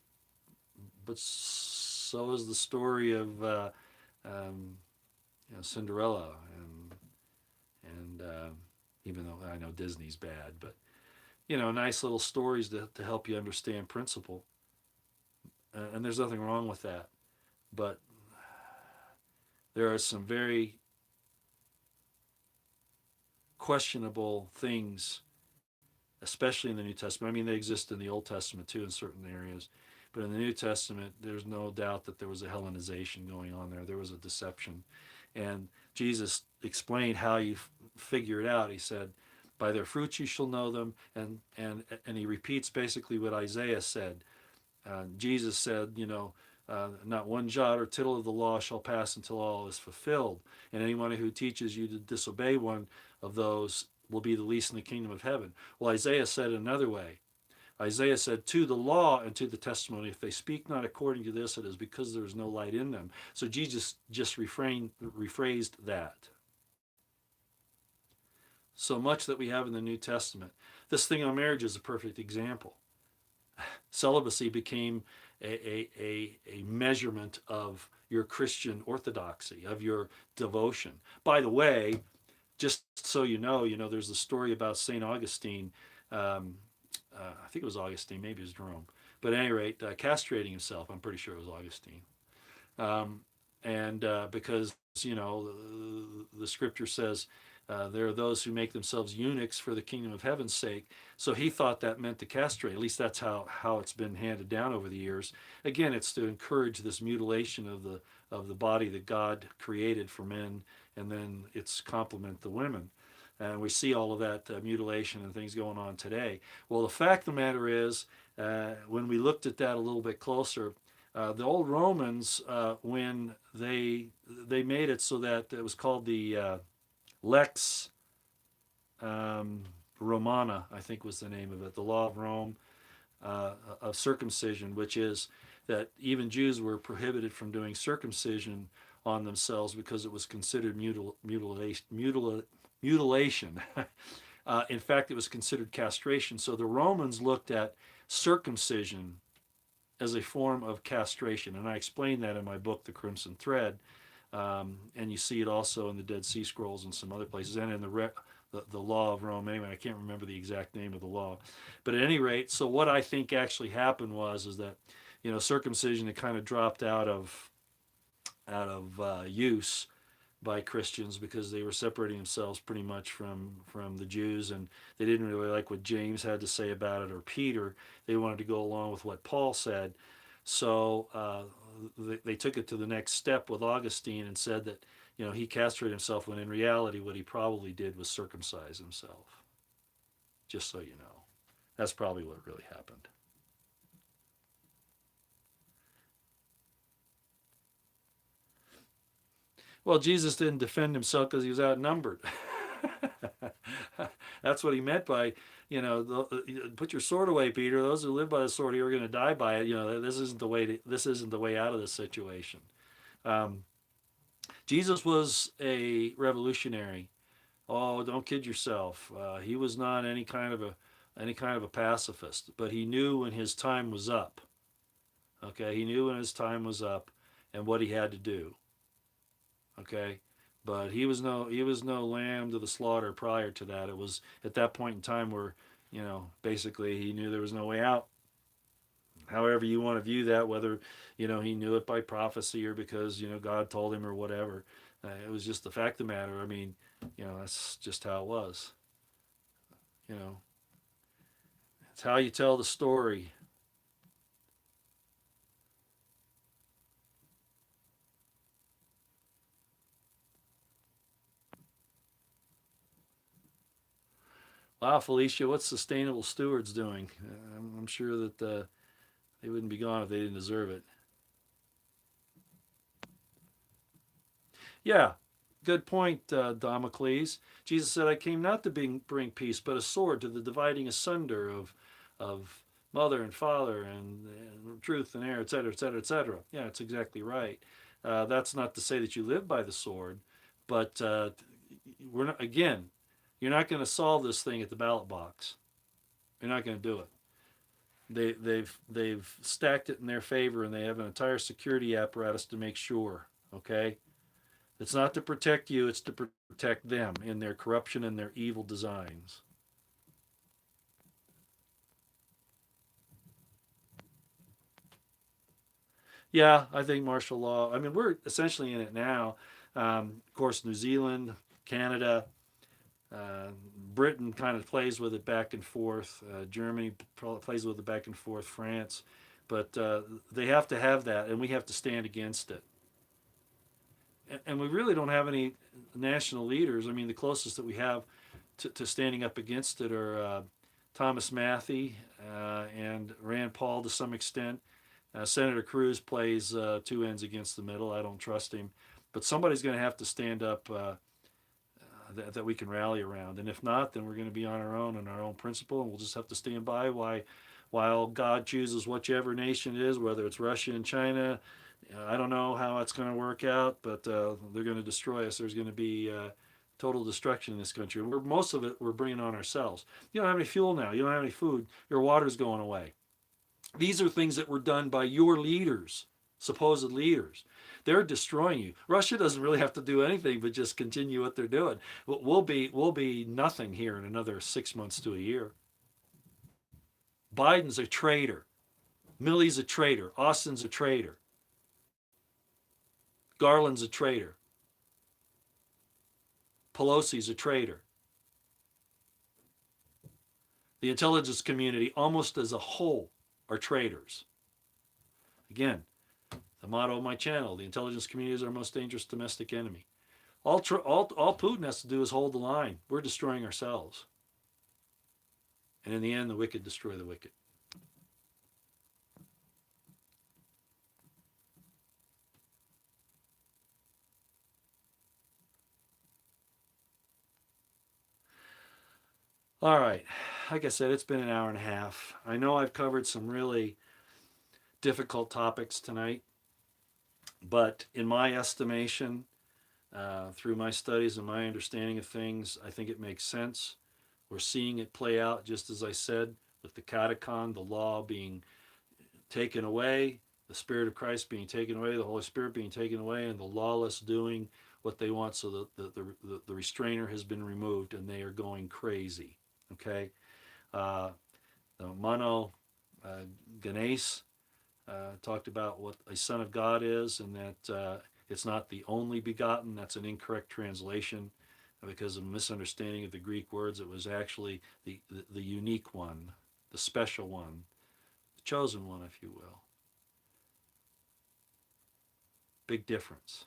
but so is the story of um, Cinderella, and even though I know Disney's bad, but nice little stories to help you understand principle, and there's nothing wrong with that. But there are some very questionable things, especially in the New Testament. I mean, they exist in the Old Testament too in certain areas, but in the New Testament, there's no doubt that there was a Hellenization going on there. There was a deception, and Jesus explained how you figure it out. He said, "By their fruits you shall know them," and he repeats basically what Isaiah said. Jesus said, not one jot or tittle of the law shall pass until all is fulfilled. And anyone who teaches you to disobey one of those will be the least in the kingdom of heaven. Well, Isaiah said it another way. Isaiah said, to the law and to the testimony, if they speak not according to this, it is because there is no light in them. So Jesus just rephrased that. So much that we have in the New Testament. This thing on marriage is a perfect example. Celibacy became a measurement of your Christian orthodoxy, of your devotion. By the way, just so there's the story about St. Augustine. I think it was Augustine, maybe it was Jerome. But at any rate, castrating himself. I'm pretty sure it was Augustine. And because, the scripture says, there are those who make themselves eunuchs for the kingdom of heaven's sake. So he thought that meant to castrate. At least that's how it's been handed down over the years. Again, it's to encourage this mutilation of the body that God created for men, and then it's complement the women. And we see all of that mutilation and things going on today. Well, the fact of the matter is, when we looked at that a little bit closer, the old Romans, when they made it so that it was called the Lex Romana, I think was the name of it, the law of Rome of circumcision, which is that even Jews were prohibited from doing circumcision on themselves because it was considered mutilation. In fact, it was considered castration. So the Romans looked at circumcision as a form of castration, and I explain that in my book, The Crimson Thread. And you see it also in the Dead Sea Scrolls and some other places, and in the law of Rome. Anyway, I can't remember the exact name of the law, but at any rate, so what I think actually happened is that circumcision had kind of dropped out of use by Christians because they were separating themselves pretty much from the Jews, and they didn't really like what James had to say about it or Peter. They wanted to go along with what Paul said. So they took it to the next step with Augustine and said that he castrated himself, when in reality what he probably did was circumcise himself. Just so you know, that's probably what really happened. Well, Jesus didn't defend himself because he was outnumbered. That's what he meant by, put your sword away, Peter. Those who live by the sword are going to die by it. This isn't the way. This isn't the way out of this situation. Jesus was a revolutionary. Oh, don't kid yourself. He was not any kind of a pacifist, but he knew when his time was up. Okay, he knew when his time was up and what he had to do. Okay, but he was no lamb to the slaughter prior to that. It was at that point in time where basically he knew there was no way out. However you want to view that, whether he knew it by prophecy or because God told him or whatever, it was just the fact of the matter. I mean, that's just how it was. It's how you tell the story. Wow, Felicia, what's Sustainable Stewards doing? I'm sure that they wouldn't be gone if they didn't deserve it. Yeah, good point, Damocles. Jesus said, "I came not to bring peace, but a sword, to the dividing asunder of mother and father and truth and error, etc., etc., etc." Yeah, it's exactly right. That's not to say that you live by the sword, but we're not. Again, you're not going to solve this thing at the ballot box. You're not going to do it. they've stacked it in their favor, and they have an entire security apparatus to make sure. Okay, it's not to protect you; it's to protect them in their corruption and their evil designs. Yeah, I think martial law. I mean, we're essentially in it now. Of course, New Zealand, Canada, uh, Britain kind of plays with it back and forth. Germany plays with it back and forth. France, but they have to have that, and we have to stand against it. And we really don't have any national leaders. I mean, the closest that we have to standing up against it are Thomas Matthey and Rand Paul to some extent. Senator Cruz plays two ends against the middle. I don't trust him, but somebody's going to have to stand up that we can rally around. And if not, then we're going to be on our own and our own principle, and we'll just have to stand by while God chooses whichever nation it is, whether it's Russia and China. I don't know how it's going to work out, but they're going to destroy us. There's going to be total destruction in this country. And most of it we're bringing on ourselves. You don't have any fuel now. You don't have any food. Your water's going away. These are things that were done by your leaders, supposed leaders. They're destroying you. Russia doesn't really have to do anything but just continue what they're doing. We'll be nothing here in another 6 months to a year. Biden's a traitor. Milley's a traitor. Austin's a traitor. Garland's a traitor. Pelosi's a traitor. The intelligence community, almost as a whole, are traitors. Again, the motto of my channel: the intelligence community is our most dangerous domestic enemy. All Putin has to do is hold the line. We're destroying ourselves. And in the end, the wicked destroy the wicked. All right. Like I said, it's been an hour and a half. I know I've covered some really difficult topics tonight, but in my estimation, through my studies and my understanding of things, I think it makes sense. We're seeing it play out, just as I said, with the catechon, the law being taken away, the Spirit of Christ being taken away, the Holy Spirit being taken away, and the lawless doing what they want, so that the restrainer has been removed and they are going crazy. Okay? The Monogenes talked about what a son of God is, and that it's not the only begotten. That's an incorrect translation because of a misunderstanding of the Greek words. It was actually the unique one, the special one, the chosen one, if you will. Big difference.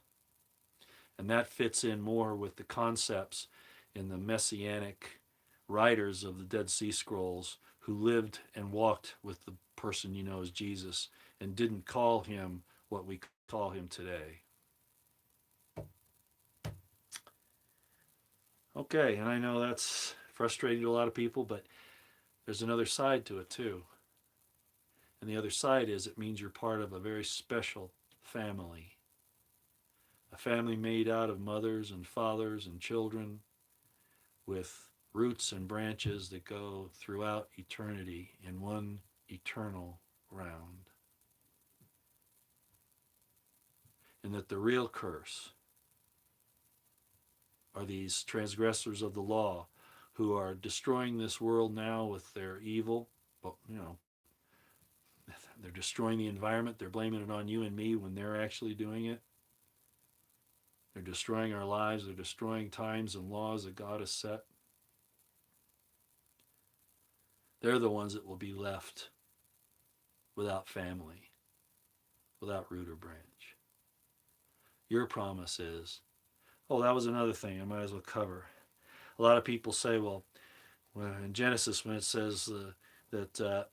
And that fits in more with the concepts in the messianic writers of the Dead Sea Scrolls, who lived and walked with the person you know as Jesus and didn't call him what we call him today. Okay, and I know that's frustrating to a lot of people, but there's another side to it too. And the other side is it means you're part of a very special family. A family made out of mothers and fathers and children with roots and branches that go throughout eternity in one eternal round. And that the real curse are these transgressors of the law who are destroying this world now with their evil. But, they're destroying the environment. They're blaming it on you and me when they're actually doing it. They're destroying our lives. They're destroying times and laws that God has set. They're the ones that will be left without family, without root or branch. Your promise is, oh, that was another thing I might as well cover. A lot of people say, well, in Genesis, when it says that the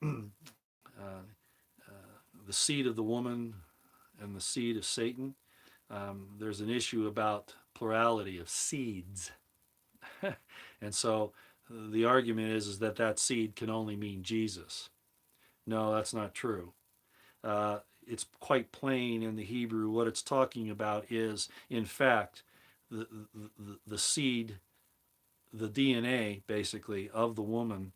seed of the woman and the seed of Satan, there's an issue about plurality of seeds. And so the argument is that seed can only mean Jesus. No, that's not true. It's quite plain in the Hebrew. What it's talking about is, in fact, the seed, the DNA, basically, of the woman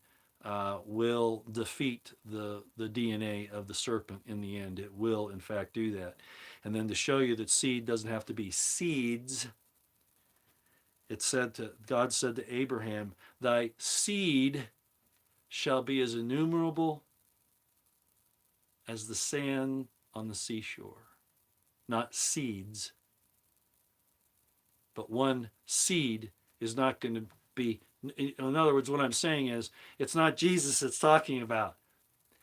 will defeat the DNA of the serpent in the end. It will, in fact, do that. And then to show you that seed doesn't have to be seeds, God said to Abraham, thy seed shall be as innumerable as the sand on the seashore. Not seeds, but one seed is not going to be. In other words, what I'm saying is, it's not Jesus it's talking about.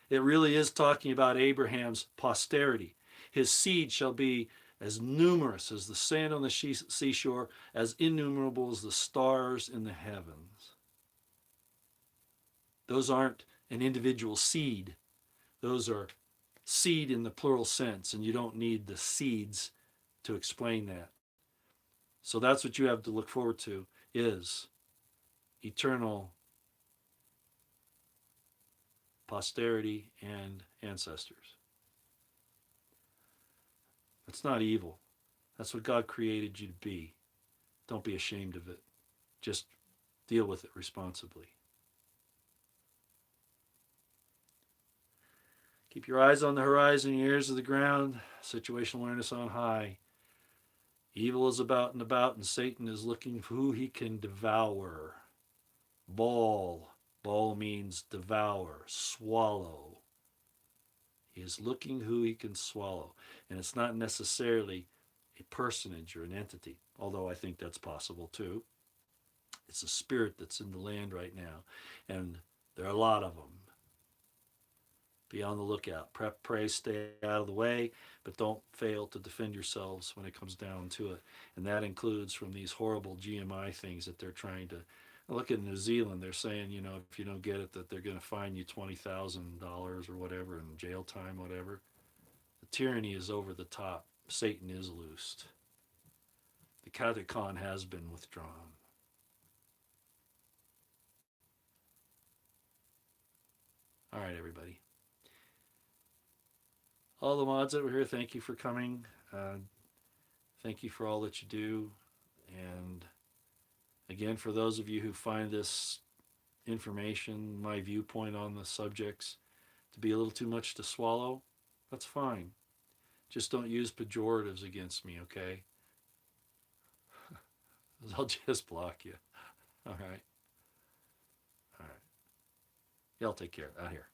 It really is talking about Abraham's posterity. His seed shall be as numerous as the sand on the seashore, as innumerable as the stars in the heavens. Those aren't an individual seed. Those are seed in the plural sense, and you don't need the seeds to explain that. So that's what you have to look forward to, is eternal posterity and ancestors. That's not evil. That's what God created you to be. Don't be ashamed of it. Just deal with it responsibly. Keep your eyes on the horizon, your ears to the ground, situational awareness on high. Evil is about and about, and Satan is looking for who he can devour. Baal. Baal means devour, swallow. He is looking who he can swallow. And it's not necessarily a personage or an entity, although I think that's possible too. It's a spirit that's in the land right now, and there are a lot of them. Be on the lookout. Prep, pray, stay out of the way, but don't fail to defend yourselves when it comes down to it. And that includes from these horrible GMI things that they're trying to. Look at New Zealand. They're saying, if you don't get it, that they're going to fine you $20,000 or whatever in jail time, whatever. The tyranny is over the top. Satan is loosed. The Catacombs has been withdrawn. All right, everybody. All the mods that were here, thank you for coming. Thank you for all that you do. And again, for those of you who find this information, my viewpoint on the subjects, to be a little too much to swallow, that's fine. Just don't use pejoratives against me, okay? I'll just block you. All right. All right. Y'all take care. Out here.